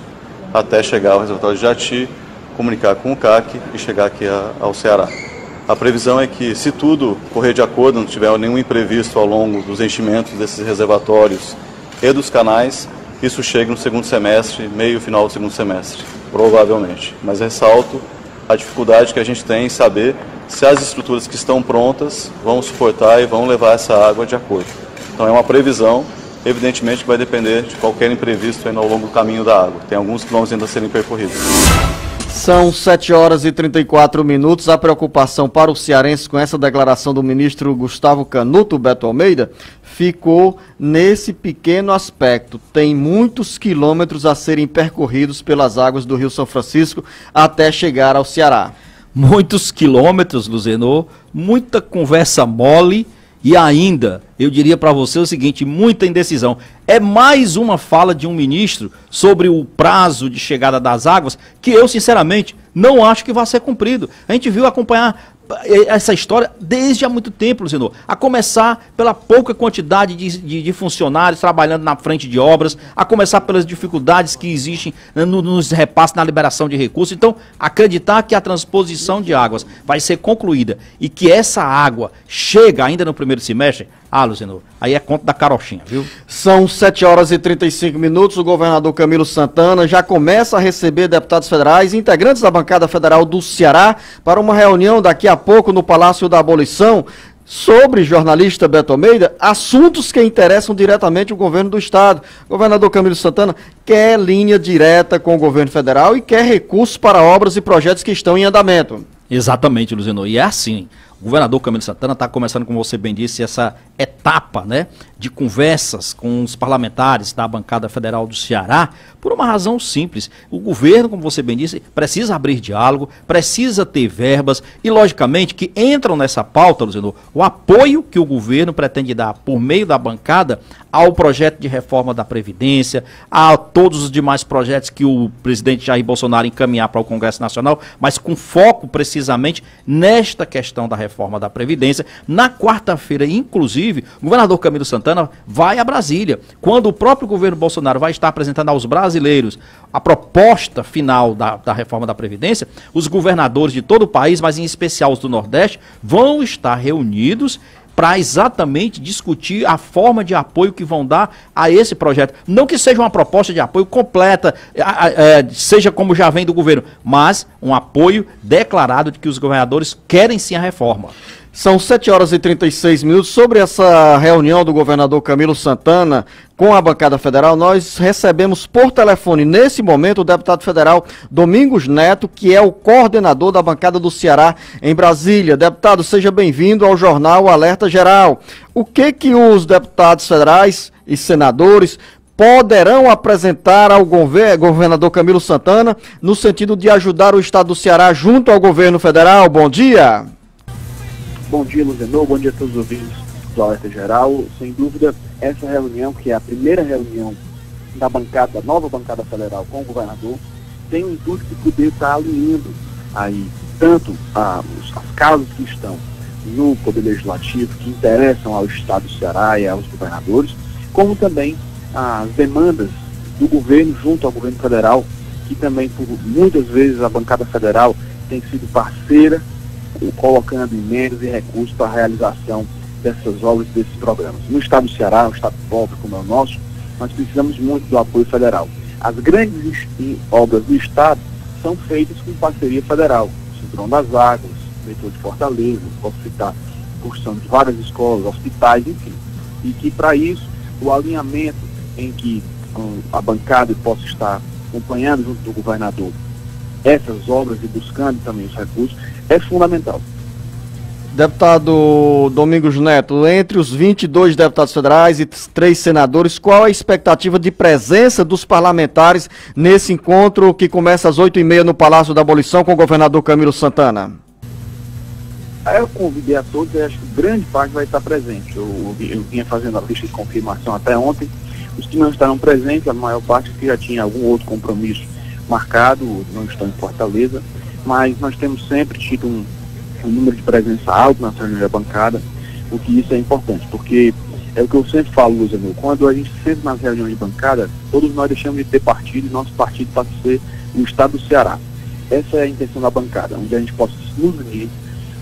V: até chegar ao reservatório de Jati, comunicar com o CAC e chegar aqui ao Ceará. A previsão é que, se tudo correr de acordo, não tiver nenhum imprevisto ao longo dos enchimentos desses reservatórios e dos canais, isso chegue no segundo semestre, meio final do segundo semestre, provavelmente. Mas ressalto a dificuldade que a gente tem em saber se as estruturas que estão prontas vão suportar e vão levar essa água de acordo. Então é uma previsão, evidentemente que vai depender de qualquer imprevisto aí ao longo do caminho da água. Tem alguns quilômetros ainda a serem percorridos.
D: São 7 horas e 34 minutos. A preocupação para o cearense com essa declaração do ministro Gustavo Canuto Beto Almeida ficou nesse pequeno aspecto. Tem muitos quilômetros a serem percorridos pelas águas do Rio São Francisco até chegar ao Ceará.
K: Muitos quilômetros, Luzenor, muita conversa mole e ainda, eu diria para você o seguinte, muita indecisão. É mais uma fala de um ministro sobre o prazo de chegada das águas que eu, sinceramente, não acho que vai ser cumprido. A gente viu acompanhar essa história desde há muito tempo, Luzenor. A começar pela pouca quantidade de funcionários trabalhando na frente de obras, a começar pelas dificuldades que existem nos repasses, na liberação de recursos. Então, acreditar que a transposição de águas vai ser concluída e que essa água chega ainda no primeiro semestre, Luzenor, aí é conta da carochinha, viu?
D: São 7 horas e 35 minutos. O governador Camilo Santana já começa a receber deputados federais e integrantes da bancada federal do Ceará para uma reunião daqui a pouco no Palácio da Abolição sobre, jornalista Beto Almeida, assuntos que interessam diretamente o governo do estado. O governador Camilo Santana quer linha direta com o governo federal e quer recursos para obras e projetos que estão em andamento.
K: Exatamente, Luzenor. E é assim, o governador Camilo Santana está começando, como você bem disse, essa etapa, né, de conversas com os parlamentares da bancada federal do Ceará, por uma razão simples. O governo, como você bem disse, precisa abrir diálogo, precisa ter verbas e, logicamente, que entram nessa pauta, Luzenor, o apoio que o governo pretende dar por meio da bancada ao projeto de reforma da Previdência, a todos os demais projetos que o presidente Jair Bolsonaro encaminhar para o Congresso Nacional, mas com foco precisamente nesta questão da reforma da Previdência. Na quarta-feira, inclusive, o governador Camilo Santana vai a Brasília, quando o próprio governo Bolsonaro vai estar apresentando aos brasileiros a proposta final da reforma da Previdência. Os governadores de todo o país, mas em especial os do Nordeste, vão estar reunidos para exatamente discutir a forma de apoio que vão dar a esse projeto. Não que seja uma proposta de apoio completa, seja como já vem do governo, mas um apoio declarado de que os governadores querem sim a reforma.
D: São 7 horas e 36 minutos. Sobre essa reunião do governador Camilo Santana com a bancada federal, nós recebemos por telefone, nesse momento, o deputado federal Domingos Neto, que é o coordenador da bancada do Ceará em Brasília. Deputado, seja bem-vindo ao jornal Alerta Geral. O que os deputados federais e senadores poderão apresentar ao governador Camilo Santana no sentido de ajudar o estado do Ceará junto ao governo federal? Bom dia.
E: Bom dia, Luzenor, bom dia a todos os ouvintes do Alerta Geral. Sem dúvida, essa reunião, que é a primeira reunião da nova bancada federal com o governador, tem o intuito de poder estar alinhando aí tanto as causas que estão no Poder Legislativo, que interessam ao estado do Ceará e aos governadores, como também as demandas do governo junto ao governo federal, que também, por muitas vezes, a bancada federal tem sido parceira, colocando emendas e recursos para a realização dessas obras e desses programas. No estado do Ceará, um estado pobre como é o nosso, nós precisamos muito do apoio federal. As grandes obras do estado são feitas com parceria federal. O Cinturão das Águas, o metrô de Fortaleza, posso citar a construção de várias escolas, hospitais, enfim. E que, para isso, o alinhamento em que a bancada possa estar acompanhando junto do governador essas obras e buscando também os recursos é fundamental.
D: Deputado Domingos Neto, entre os 22 deputados federais e 3 senadores, qual a expectativa de presença dos parlamentares nesse encontro que começa às 8h30 no Palácio da Abolição com o governador Camilo Santana?
E: Eu convidei a todos e acho que grande parte vai estar presente. Eu vinha fazendo a lista de confirmação até ontem. Os que não estarão presentes, a maior parte que já tinha algum outro compromisso marcado, não estão em Fortaleza, mas nós temos sempre tido um número de presença alto na reunião da bancada, o que isso é importante, porque é o que eu sempre falo, Luzenor, quando a gente senta nas reuniões de bancada, todos nós deixamos de ter partido e nosso partido passa a ser o estado do Ceará. Essa é a intenção da bancada, onde a gente possa nos unir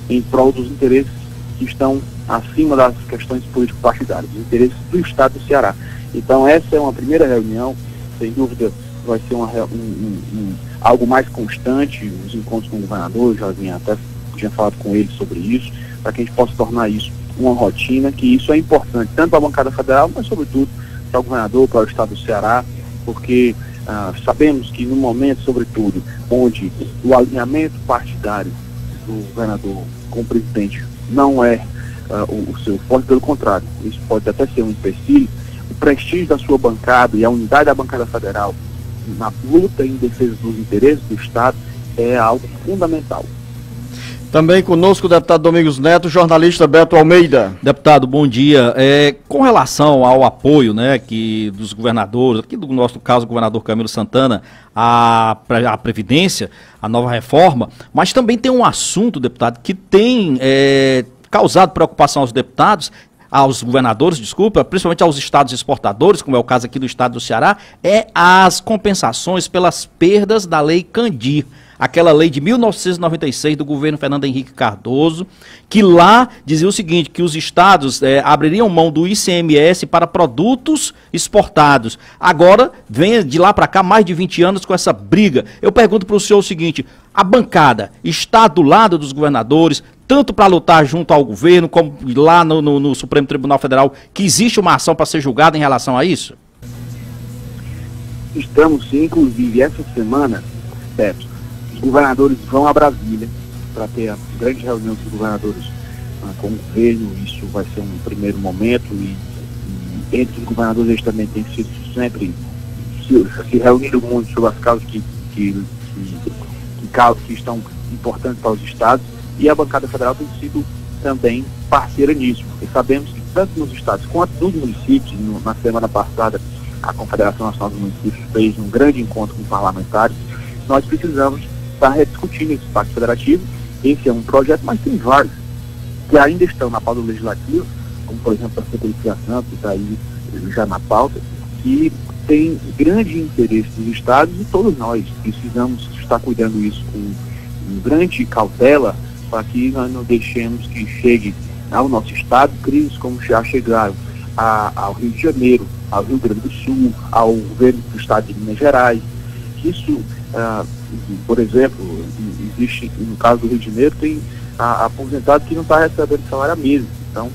E: em prol dos interesses que estão acima das questões político-partidárias, os interesses do estado do Ceará. Então essa é uma primeira reunião, sem dúvida vai ser algo mais constante, os encontros com o governador, já tinha falado com ele sobre isso, para que a gente possa tornar isso uma rotina, que isso é importante, tanto para a bancada federal, mas sobretudo para o governador, para o estado do Ceará, porque sabemos que no momento, sobretudo, onde o alinhamento partidário do governador com o presidente não é o seu forte, pelo contrário, isso pode até ser um empecilho, o prestígio da sua bancada e a unidade da bancada federal na luta em defesa dos interesses do Estado é algo fundamental.
D: Também conosco o deputado Domingos Neto, jornalista Beto Almeida.
K: Deputado, bom dia. Com relação ao apoio, né, dos governadores, aqui do nosso caso, o governador Camilo Santana, à Previdência, a nova reforma, mas também tem um assunto, deputado, que tem causado preocupação aos governadores, principalmente aos estados exportadores, como é o caso aqui do estado do Ceará, é as compensações pelas perdas da Lei Candir. Aquela lei de 1996 do governo Fernando Henrique Cardoso, que lá dizia o seguinte, que os estados abririam mão do ICMS para produtos exportados. Agora, vem de lá para cá mais de 20 anos com essa briga. Eu pergunto para o senhor o seguinte, a bancada está do lado dos governadores, tanto para lutar junto ao governo, como lá no Supremo Tribunal Federal, que existe uma ação para ser julgada em relação a isso?
E: Estamos sim, inclusive essa semana, Beto, os governadores vão a Brasília para ter a grande reunião dos governadores com o governo. Isso vai ser um primeiro momento e entre os governadores eles também têm sido sempre se reuniram muito sobre as causas que estão importantes para os estados, e a bancada federal tem sido também parceira nisso, porque sabemos que tanto nos estados quanto nos municípios, na semana passada a Confederação Nacional dos Municípios fez um grande encontro com parlamentares, nós precisamos estar rediscutindo esse pacto federativo. Esse é um projeto, mas tem vários que ainda estão na pauta legislativa, como por exemplo a simplificação, que está aí já na pauta, que tem grande interesse dos estados, e todos nós precisamos estar cuidando isso com grande cautela, para que nós não deixemos que chegue ao nosso estado crises como já chegaram ao Rio de Janeiro, ao Rio Grande do Sul, ao governo do estado de Minas Gerais. Isso, por exemplo, existe, no caso do Rio de Janeiro, tem aposentado que não está recebendo salário há meses, então,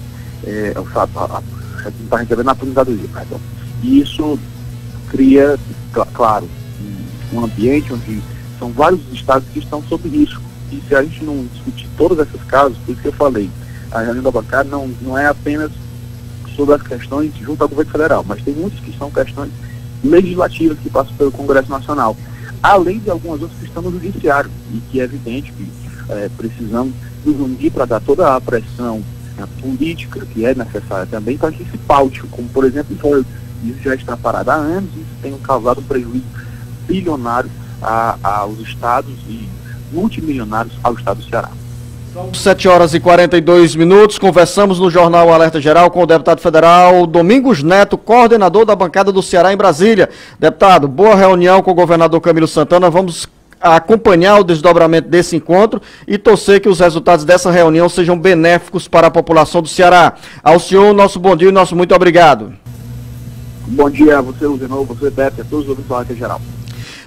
E: não está recebendo a aposentadoria, perdão. E isso cria, claro, um ambiente onde são vários estados que estão sob risco. E se a gente não discutir todas essas causas, por isso que eu falei, a reunião da bancada não é apenas sobre as questões junto ao governo federal, mas tem muitas que são questões legislativas que passam pelo Congresso Nacional, além de algumas outras que estão no Judiciário, e que é evidente que precisamos nos unir para dar toda a pressão política que é necessária também para que se paute, como por exemplo, isso já está parado há anos, e isso tem causado um prejuízo bilionário aos estados e multimilionários ao estado do Ceará.
D: 7h42, conversamos no Jornal Alerta Geral com o deputado federal Domingos Neto, coordenador da bancada do Ceará em Brasília. Deputado, boa reunião com o governador Camilo Santana, vamos acompanhar o desdobramento desse encontro e torcer que os resultados dessa reunião sejam benéficos para a população do Ceará. Ao senhor, nosso bom dia e nosso muito obrigado.
E: Bom dia a você, Luzenor, você, Beto, e a todos os ouvintes do Alerta Geral.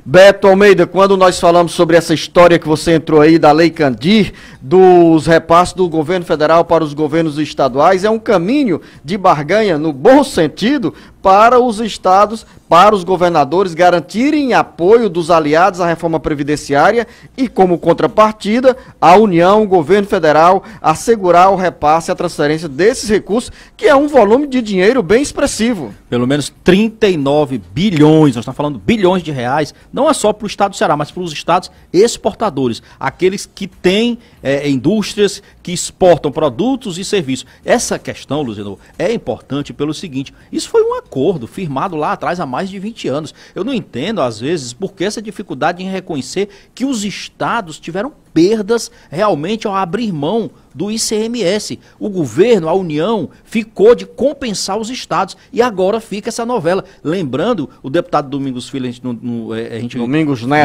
D: Beto Almeida, quando nós falamos sobre essa história que você entrou aí da Lei Candir, dos repasses do governo federal para os governos estaduais, é um caminho de barganha, no bom sentido, para os estados, para os governadores garantirem apoio dos aliados à reforma previdenciária e, como contrapartida, a União, o governo federal, assegurar o repasse, a transferência desses recursos, que é um volume de dinheiro bem expressivo.
K: Pelo menos 39 bilhões, nós estamos falando bilhões de reais, não é só para o estado do Ceará, mas para os estados exportadores, aqueles que têm indústrias que exportam produtos e serviços. Essa questão, Luzenor, é importante pelo seguinte, isso foi um acordo firmado lá atrás há mais de 20 anos. Eu não entendo, às vezes, por que essa dificuldade em reconhecer que os estados tiveram perdas realmente ao abrir mão do ICMS. O governo, a União, ficou de compensar os estados e agora fica essa novela. Lembrando, o deputado Domingos Filho,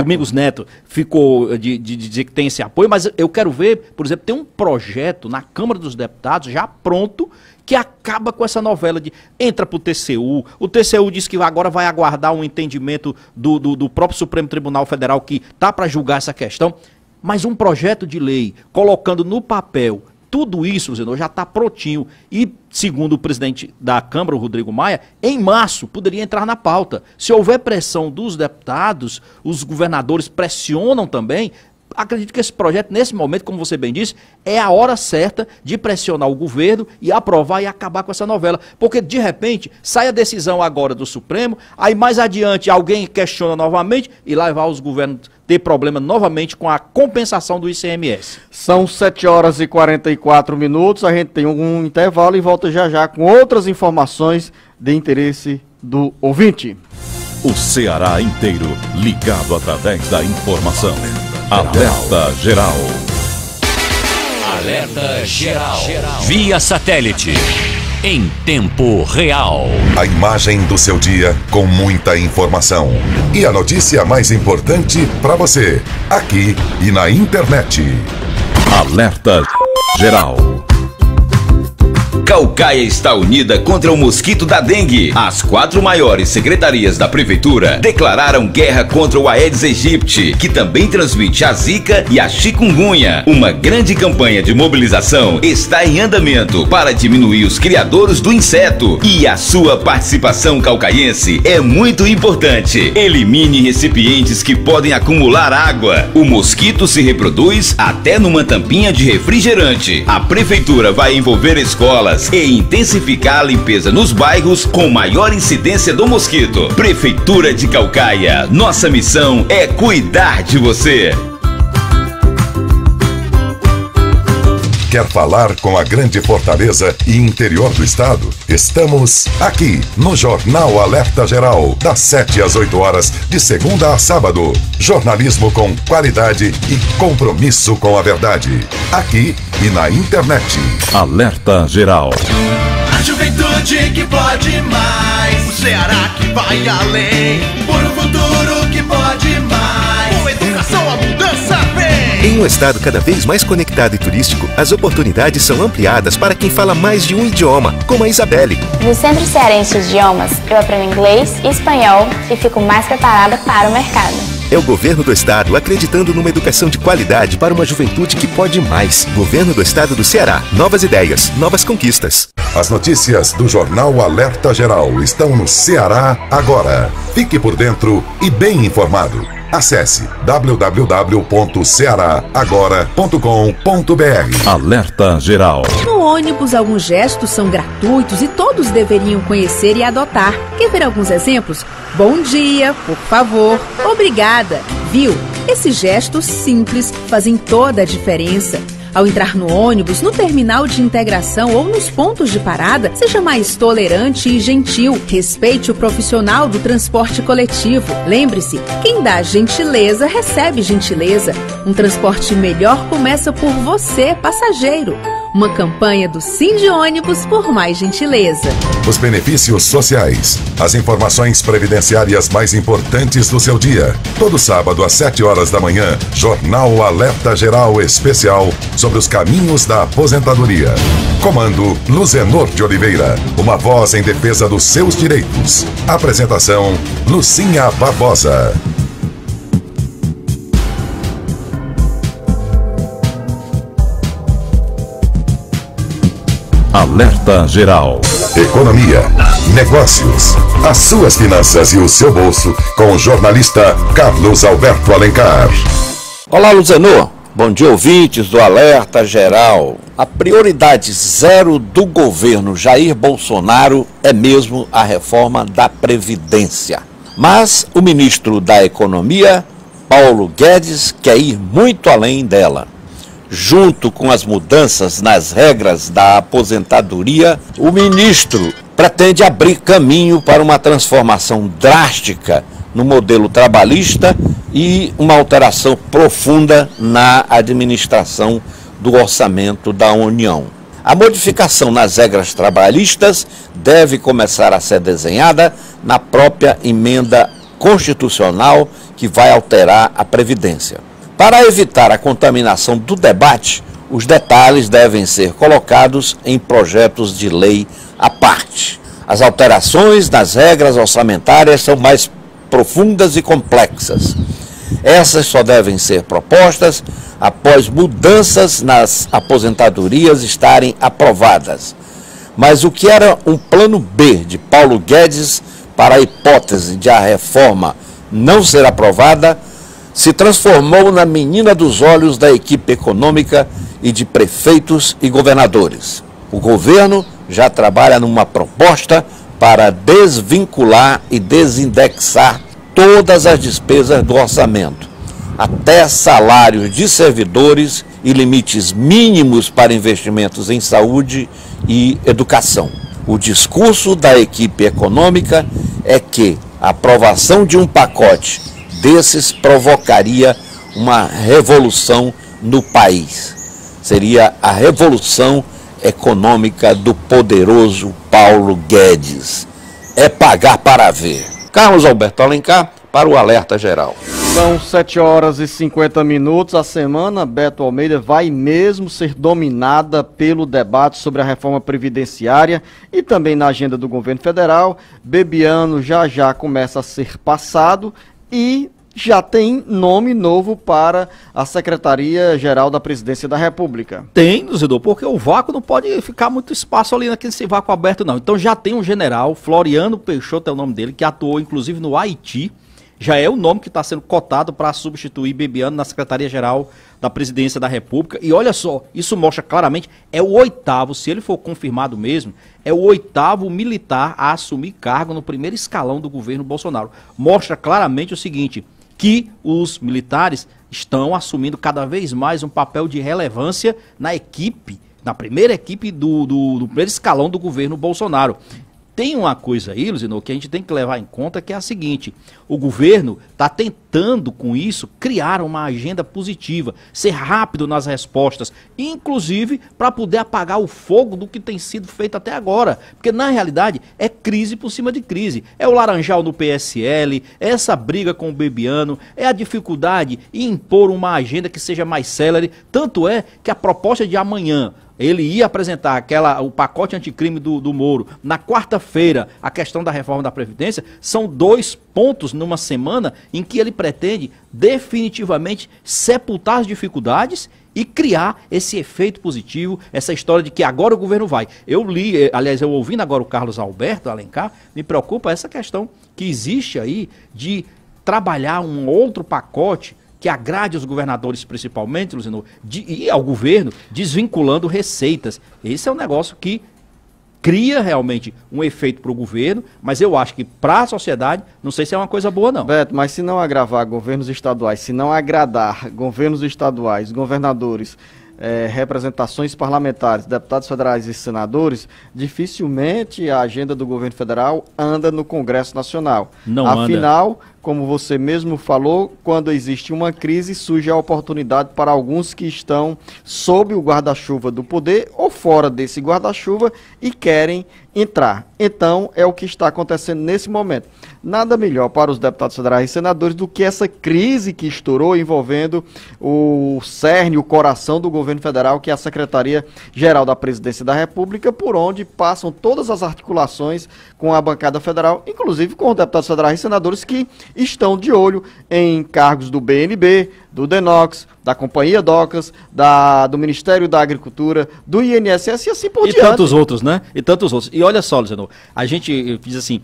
K: Domingos Neto ficou de dizer que tem esse apoio, mas eu quero ver, por exemplo, tem um projeto na Câmara dos Deputados já pronto que acaba com essa novela de entra para o TCU. O TCU diz que agora vai aguardar um entendimento do próprio Supremo Tribunal Federal que está para julgar essa questão. Mas um projeto de lei colocando no papel tudo isso, Zenor, já está prontinho. E, segundo o presidente da Câmara, o Rodrigo Maia, em março poderia entrar na pauta. Se houver pressão dos deputados, os governadores pressionam também. Acredito que esse projeto, nesse momento, como você bem disse, é a hora certa de pressionar o governo e aprovar e acabar com essa novela. Porque, de repente, sai a decisão agora do Supremo, aí mais adiante alguém questiona novamente e lá vai os governos ter problema novamente com a compensação do ICMS.
D: São 7h44, a gente tem um intervalo e volta já com outras informações de interesse do ouvinte.
R: O Ceará inteiro ligado através da informação. Alerta Geral.
T: Alerta Geral. Via satélite. Em tempo real.
C: A imagem do seu dia com muita informação. E a notícia mais importante para você, aqui e na internet.
R: Alerta Geral.
G: Caucaia está unida contra o mosquito da dengue. As 4 maiores secretarias da prefeitura declararam guerra contra o Aedes aegypti, que também transmite a zika e a chikungunya. Uma grande campanha de mobilização está em andamento para diminuir os criadouros do inseto. E a sua participação caucaiense é muito importante. Elimine recipientes que podem acumular água. O mosquito se reproduz até numa tampinha de refrigerante. A prefeitura vai envolver escolas e intensificar a limpeza nos bairros com maior incidência do mosquito. Prefeitura de Caucaia, nossa missão é cuidar de você.
C: Quer falar com a grande Fortaleza e interior do estado? Estamos aqui no Jornal Alerta Geral, das 7 às 8 horas, de segunda a sábado. Jornalismo com qualidade e compromisso com a verdade. Aqui e na internet.
R: Alerta Geral.
M: A juventude que pode mais. O Ceará que vai além. Por um futuro que pode mais. Com educação a mudança vem.
N: Em um estado cada vez mais conectado e turístico, as oportunidades são ampliadas para quem fala mais de um idioma, como a Isabelle.
I: No Centro Cearense de Idiomas, eu aprendo inglês e espanhol e fico mais preparada para o mercado.
N: É o governo do estado acreditando numa educação de qualidade para uma juventude que pode mais. Governo do estado do Ceará. Novas ideias, novas conquistas.
C: As notícias do Jornal Alerta Geral estão no Ceará agora. Fique por dentro e bem informado. Acesse www.cearagora.com.br.
R: Alerta Geral.
L: No ônibus, alguns gestos são gratuitos e todos deveriam conhecer e adotar. Quer ver alguns exemplos? Bom dia, por favor, obrigada. Viu? Esses gestos simples fazem toda a diferença. Ao entrar no ônibus, no terminal de integração ou nos pontos de parada, seja mais tolerante e gentil. Respeite o profissional do transporte coletivo. Lembre-se, quem dá gentileza recebe gentileza. Um transporte melhor começa por você, passageiro. Uma campanha do Sindônibus por mais gentileza.
C: Os benefícios sociais, as informações previdenciárias mais importantes do seu dia. Todo sábado às 7 horas da manhã, Jornal Alerta Geral Especial sobre os caminhos da aposentadoria. Comando Luzenor de Oliveira, uma voz em defesa dos seus direitos. Apresentação Lucinha Barbosa.
R: Alerta Geral.
C: Economia, negócios, as suas finanças e o seu bolso com o jornalista Carlos Alberto Alencar.
W: Olá, Luzenor. Bom dia, ouvintes do Alerta Geral. A prioridade zero do governo Jair Bolsonaro é mesmo a reforma da Previdência. Mas o ministro da Economia, Paulo Guedes, quer ir muito além dela. Junto com as mudanças nas regras da aposentadoria, o ministro pretende abrir caminho para uma transformação drástica no modelo trabalhista e uma alteração profunda na administração do orçamento da União. A modificação nas regras trabalhistas deve começar a ser desenhada na própria emenda constitucional que vai alterar a Previdência. Para evitar a contaminação do debate, os detalhes devem ser colocados em projetos de lei à parte. As alterações nas regras orçamentárias são mais profundas e complexas. Essas só devem ser propostas após mudanças nas aposentadorias estarem aprovadas. Mas o que era um plano B de Paulo Guedes para a hipótese de a reforma não ser aprovada, se transformou na menina dos olhos da equipe econômica e de prefeitos e governadores. O governo já trabalha numa proposta para desvincular e desindexar todas as despesas do orçamento, até salários de servidores e limites mínimos para investimentos em saúde e educação. O discurso da equipe econômica é que a aprovação de um pacote desses provocaria uma revolução no país. Seria a revolução econômica do poderoso Paulo Guedes. É pagar para ver. Carlos Alberto Alencar para o Alerta Geral.
D: São 7h50. A semana, Beto Almeida, vai mesmo ser dominada pelo debate sobre a reforma previdenciária e também na agenda do governo federal. Bebiano já começa a ser passado e já tem nome novo para a Secretaria-Geral da Presidência da República.
K: Tem, Zidô, porque o vácuo não pode ficar muito espaço ali naquele vácuo aberto, não. Então já tem um general, Floriano Peixoto é o nome dele, que atuou inclusive no Haiti. Já é o nome que está sendo cotado para substituir Bebiano na Secretaria-Geral da Presidência da República. E olha só, isso mostra claramente, é o 8º, se ele for confirmado mesmo, é o 8º militar a assumir cargo no primeiro escalão do governo Bolsonaro. Mostra claramente o seguinte, que os militares estão assumindo cada vez mais um papel de relevância na equipe, na primeira equipe do primeiro escalão do governo Bolsonaro. Tem uma coisa aí, Luzinô, que a gente tem que levar em conta, que é a seguinte: o governo está tentando, com isso, criar uma agenda positiva, ser rápido nas respostas, inclusive para poder apagar o fogo do que tem sido feito até agora. Porque, na realidade, é crise por cima de crise. É o Laranjal no PSL, é essa briga com o Bebiano, é a dificuldade em impor uma agenda que seja mais célere. Tanto é que a proposta de amanhã, ele ia apresentar o pacote anticrime do Moro. Na quarta-feira, a questão da reforma da Previdência, são 2 pontos numa semana em que ele pretende definitivamente sepultar as dificuldades e criar esse efeito positivo, essa história de que agora o governo vai. Eu ouvindo agora o Carlos Alberto Alencar, me preocupa essa questão que existe aí de trabalhar um outro pacote que agrade os governadores principalmente, Luciano, e ao governo, desvinculando receitas. Esse é um negócio que cria realmente um efeito para o governo, mas eu acho que para a sociedade, não sei se é uma coisa boa, não.
D: Beto, mas se não agravar governos estaduais, se não agradar governos estaduais, governadores, representações parlamentares, deputados federais e senadores, dificilmente a agenda do governo federal anda no Congresso Nacional. Afinal, como você mesmo falou, quando existe uma crise, surge a oportunidade para alguns que estão sob o guarda-chuva do poder ou fora desse guarda-chuva e querem entrar. Então, é o que está acontecendo nesse momento. Nada melhor para os deputados federais e senadores do que essa crise que estourou envolvendo o cerne, o coração do governo federal, que é a Secretaria-Geral da Presidência da República, por onde passam todas as articulações com a bancada federal, inclusive com os deputados federais e senadores que estão de olho em cargos do BNB, do DENOX, da Companhia Docas, do Ministério da Agricultura, do INSS e assim por diante.
K: E tantos outros, né? E tantos outros. E olha só, Luciano, a gente diz assim,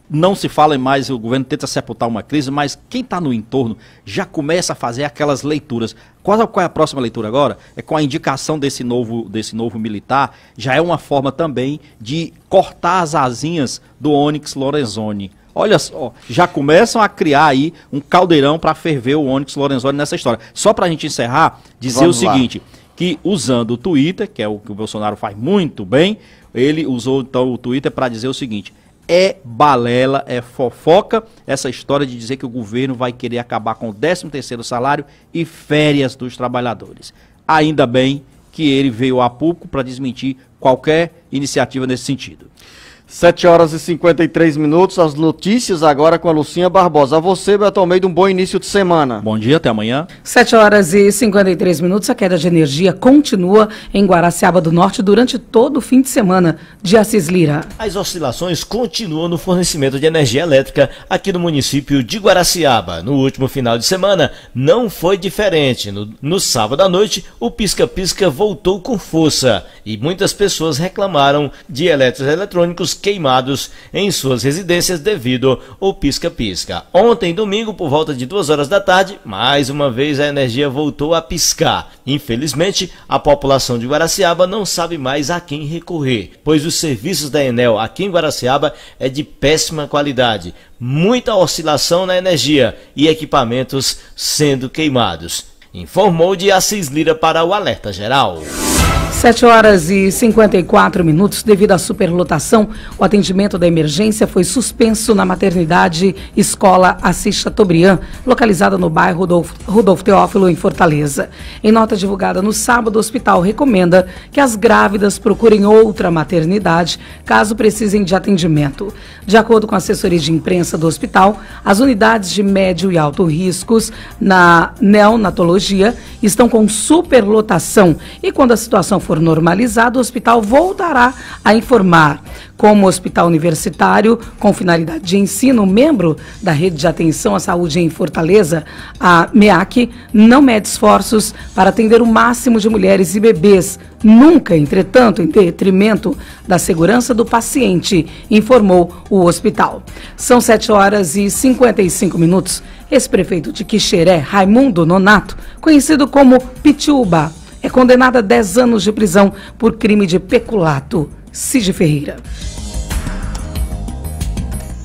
K: não se fala mais, o governo tenta sepultar uma crise, mas quem está no entorno já começa a fazer aquelas leituras. Qual é a próxima leitura agora? É com a indicação desse novo militar, já é uma forma também de cortar as asinhas do Onyx Lorenzoni. Olha só, já começam a criar aí um caldeirão para ferver o Onyx Lorenzoni nessa história. Só para a gente encerrar, dizer o seguinte, que usando o Twitter, que é o que o Bolsonaro faz muito bem, ele usou então o Twitter para dizer o seguinte: é balela, é fofoca essa história de dizer que o governo vai querer acabar com o 13º salário e férias dos trabalhadores. Ainda bem que ele veio a público para desmentir qualquer iniciativa nesse sentido.
D: 7h53, as notícias agora com a Lucinha Barbosa. A você, Beto Almeida, um bom início de semana.
K: Bom dia, até amanhã.
B: 7h53, a queda de energia continua em Guaraciaba do Norte durante todo o fim de semana. De Assis Lira.
H: As oscilações continuam no fornecimento de energia elétrica aqui no município de Guaraciaba. No último final de semana não foi diferente. No sábado à noite, o pisca-pisca voltou com força e muitas pessoas reclamaram de eletrônicos queimados em suas residências devido ao pisca-pisca. Ontem, domingo, por volta de 2 horas da tarde, mais uma vez a energia voltou a piscar. Infelizmente, a população de Guaraciaba não sabe mais a quem recorrer, pois os serviços da Enel aqui em Guaraciaba é de péssima qualidade, muita oscilação na energia e equipamentos sendo queimados. Informou de Assis Lira para o Alerta Geral.
B: 7h54, devido à superlotação, o atendimento da emergência foi suspenso na maternidade Escola Assis Chateaubriand, localizada no bairro Rudolfo Teófilo, em Fortaleza. Em nota divulgada no sábado, o hospital recomenda que as grávidas procurem outra maternidade, caso precisem de atendimento. De acordo com a assessoria de imprensa do hospital, as unidades de médio e alto riscos na neonatologia estão com superlotação e quando a situação for normalizada, o hospital voltará a informar. Como hospital universitário com finalidade de ensino, membro da Rede de Atenção à Saúde em Fortaleza, a MEAC não mede esforços para atender o máximo de mulheres e bebês, nunca, entretanto, em detrimento da segurança do paciente, informou o hospital. São 7h55. Ex-prefeito de Quixeré, Raimundo Nonato, conhecido como Pitiúba, é condenado a 10 anos de prisão por crime de peculato. Cid Ferreira.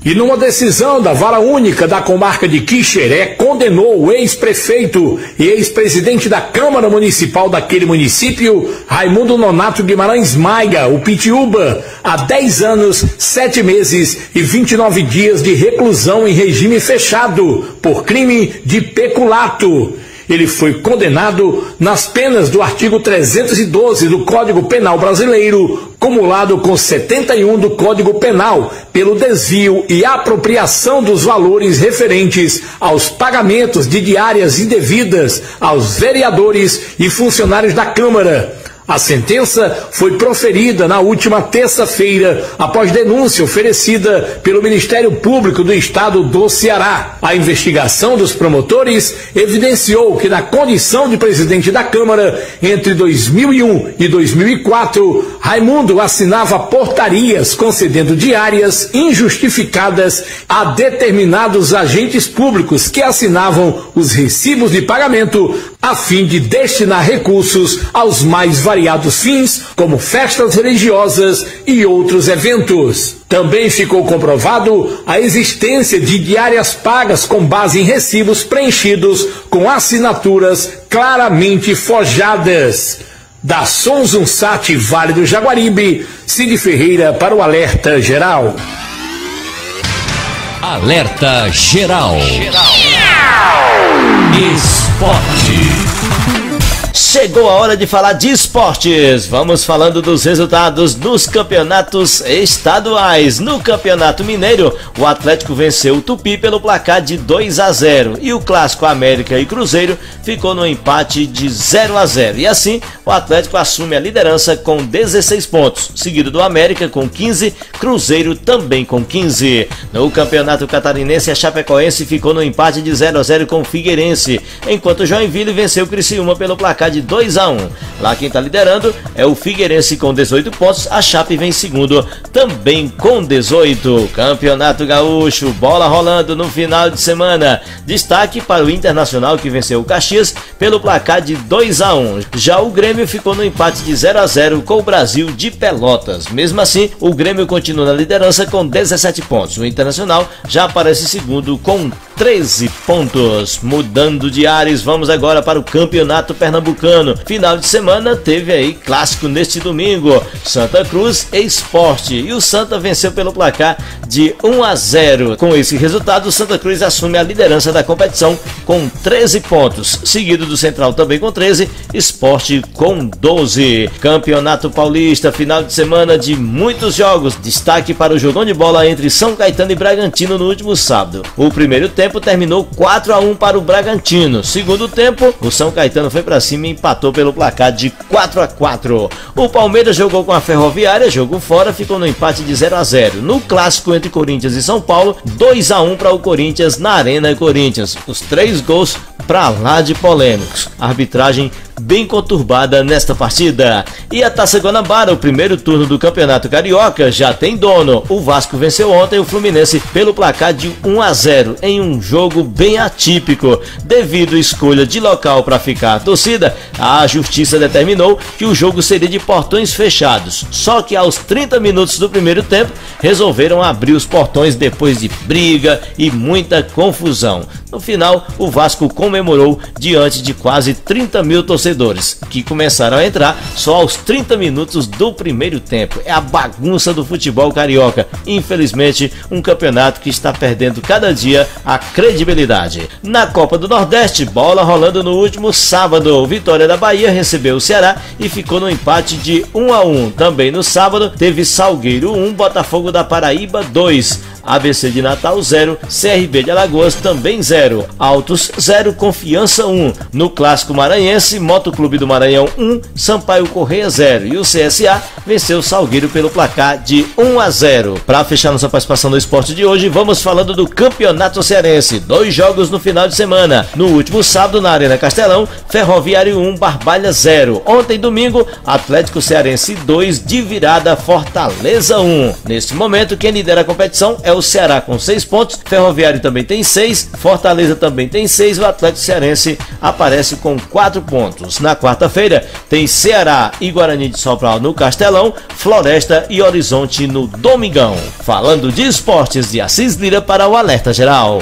J: E numa decisão da Vara Única da Comarca de Quixeré, condenou o ex-prefeito e ex-presidente da Câmara Municipal daquele município, Raimundo Nonato Guimarães Maiga, o Pitiúba, a 10 anos, 7 meses e 29 dias de reclusão em regime fechado, por crime de peculato. Ele foi condenado nas penas do artigo 312 do Código Penal Brasileiro, cumulado com 71 do Código Penal, pelo desvio e apropriação dos valores referentes aos pagamentos de diárias indevidas aos vereadores e funcionários da Câmara. A sentença foi proferida na última terça-feira, após denúncia oferecida pelo Ministério Público do Estado do Ceará. A investigação dos promotores evidenciou que, na condição de presidente da Câmara, entre 2001 e 2004, Raimundo assinava portarias concedendo diárias injustificadas a determinados agentes públicos que assinavam os recibos de pagamento a fim de destinar recursos aos mais variados fins, como festas religiosas e outros eventos. Também ficou comprovado a existência de diárias pagas com base em recibos preenchidos com assinaturas claramente forjadas. Da Sonzunsat, Vale do Jaguaribe, Cid Ferreira para o Alerta Geral.
T: Alerta Geral. Esporte.
H: Chegou a hora de falar de esportes. Vamos falando dos resultados dos campeonatos estaduais. No Campeonato Mineiro, o Atlético venceu o Tupi pelo placar de 2-0 e o clássico América e Cruzeiro ficou no empate de 0-0. E assim, o Atlético assume a liderança com 16 pontos, seguido do América com 15, Cruzeiro também com 15. No Campeonato Catarinense, a Chapecoense ficou no empate de 0-0 com o Figueirense, enquanto o Joinville venceu o Criciúma pelo placar de 2-1. Lá quem está liderando é o Figueirense com 18 pontos, a Chape vem em segundo também com 18. Campeonato Gaúcho, bola rolando no final de semana. Destaque para o Internacional que venceu o Caxias pelo placar de 2-1. Já o Grêmio ficou no empate de 0-0 com o Brasil de Pelotas. Mesmo assim, o Grêmio continua na liderança com 17 pontos. O Internacional já aparece em segundo com 13 pontos. Mudando de ares, vamos agora para o Campeonato Pernambucano. Final de semana, semana teve aí clássico neste domingo, Santa Cruz e Sport, e o Santa venceu pelo placar de 1-0. Com esse resultado, o Santa Cruz assume a liderança da competição com 13 pontos, seguido do Central também com 13, Sport com 12. Campeonato Paulista, final de semana de muitos jogos, destaque para o jogão de bola entre São Caetano e Bragantino no último sábado. O primeiro tempo terminou 4-1 para o Bragantino. Segundo tempo, o São Caetano foi para cima e empatou pelo placar de 4-4. O Palmeiras jogou com a Ferroviária, jogo fora, ficou no empate de 0-0. No clássico entre Corinthians e São Paulo, 2-1 para o Corinthians na Arena Corinthians. Os 3 gols para lá de polêmicos. Arbitragem bem conturbada nesta partida. E a Taça Guanabara, o primeiro turno do Campeonato Carioca, já tem dono. O Vasco venceu ontem o Fluminense pelo placar de 1-0 em um jogo bem atípico. Devido à escolha de local para ficar a torcida, a justiça determinou que o jogo seria de portões fechados. Só que aos 30 minutos do primeiro tempo, resolveram abrir os portões depois de briga e muita confusão. No final, o Vasco comemorou diante de quase 30 mil torcedores, que começaram a entrar só aos 30 minutos do primeiro tempo. É a bagunça do futebol carioca. Infelizmente, um campeonato que está perdendo cada dia a credibilidade. Na Copa do Nordeste, bola rolando no último sábado. Vitória da Bahia recebeu o Ceará e ficou no empate de 1-1. Também no sábado, teve Salgueiro 1, Botafogo da Paraíba 2. ABC de Natal 0, CRB de Alagoas também 0, Altos 0, Confiança 1. No Clássico Maranhense, Motoclube do Maranhão 1, Sampaio Correia 0 e o CSA venceu o Salgueiro pelo placar de 1-0. Para fechar nossa participação no esporte de hoje, vamos falando do Campeonato Cearense. 2 jogos no final de semana. No último sábado, na Arena Castelão, Ferroviário 1, Barbalha 0. Ontem, domingo, Atlético Cearense 2, de virada Fortaleza 1. Neste momento, quem lidera a competição é o Ceará com 6 pontos, Ferroviário também tem 6, Fortaleza também tem 6, o Atlético Cearense aparece com 4 pontos. Na quarta-feira tem Ceará e Guarani de Sobral no Castelão, Floresta e Horizonte no Domingão. Falando de esportes, de Assis Lira para o Alerta Geral.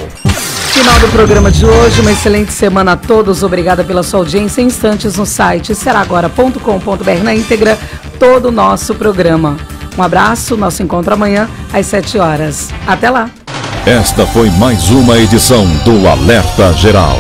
B: Final do programa de hoje, uma excelente semana a todos, obrigada pela sua audiência. Em instantes no site seragora.com.br, na íntegra, todo o nosso programa. Um abraço, nosso encontro amanhã às 7 horas. Até lá!
R: Esta foi mais uma edição do Alerta Geral.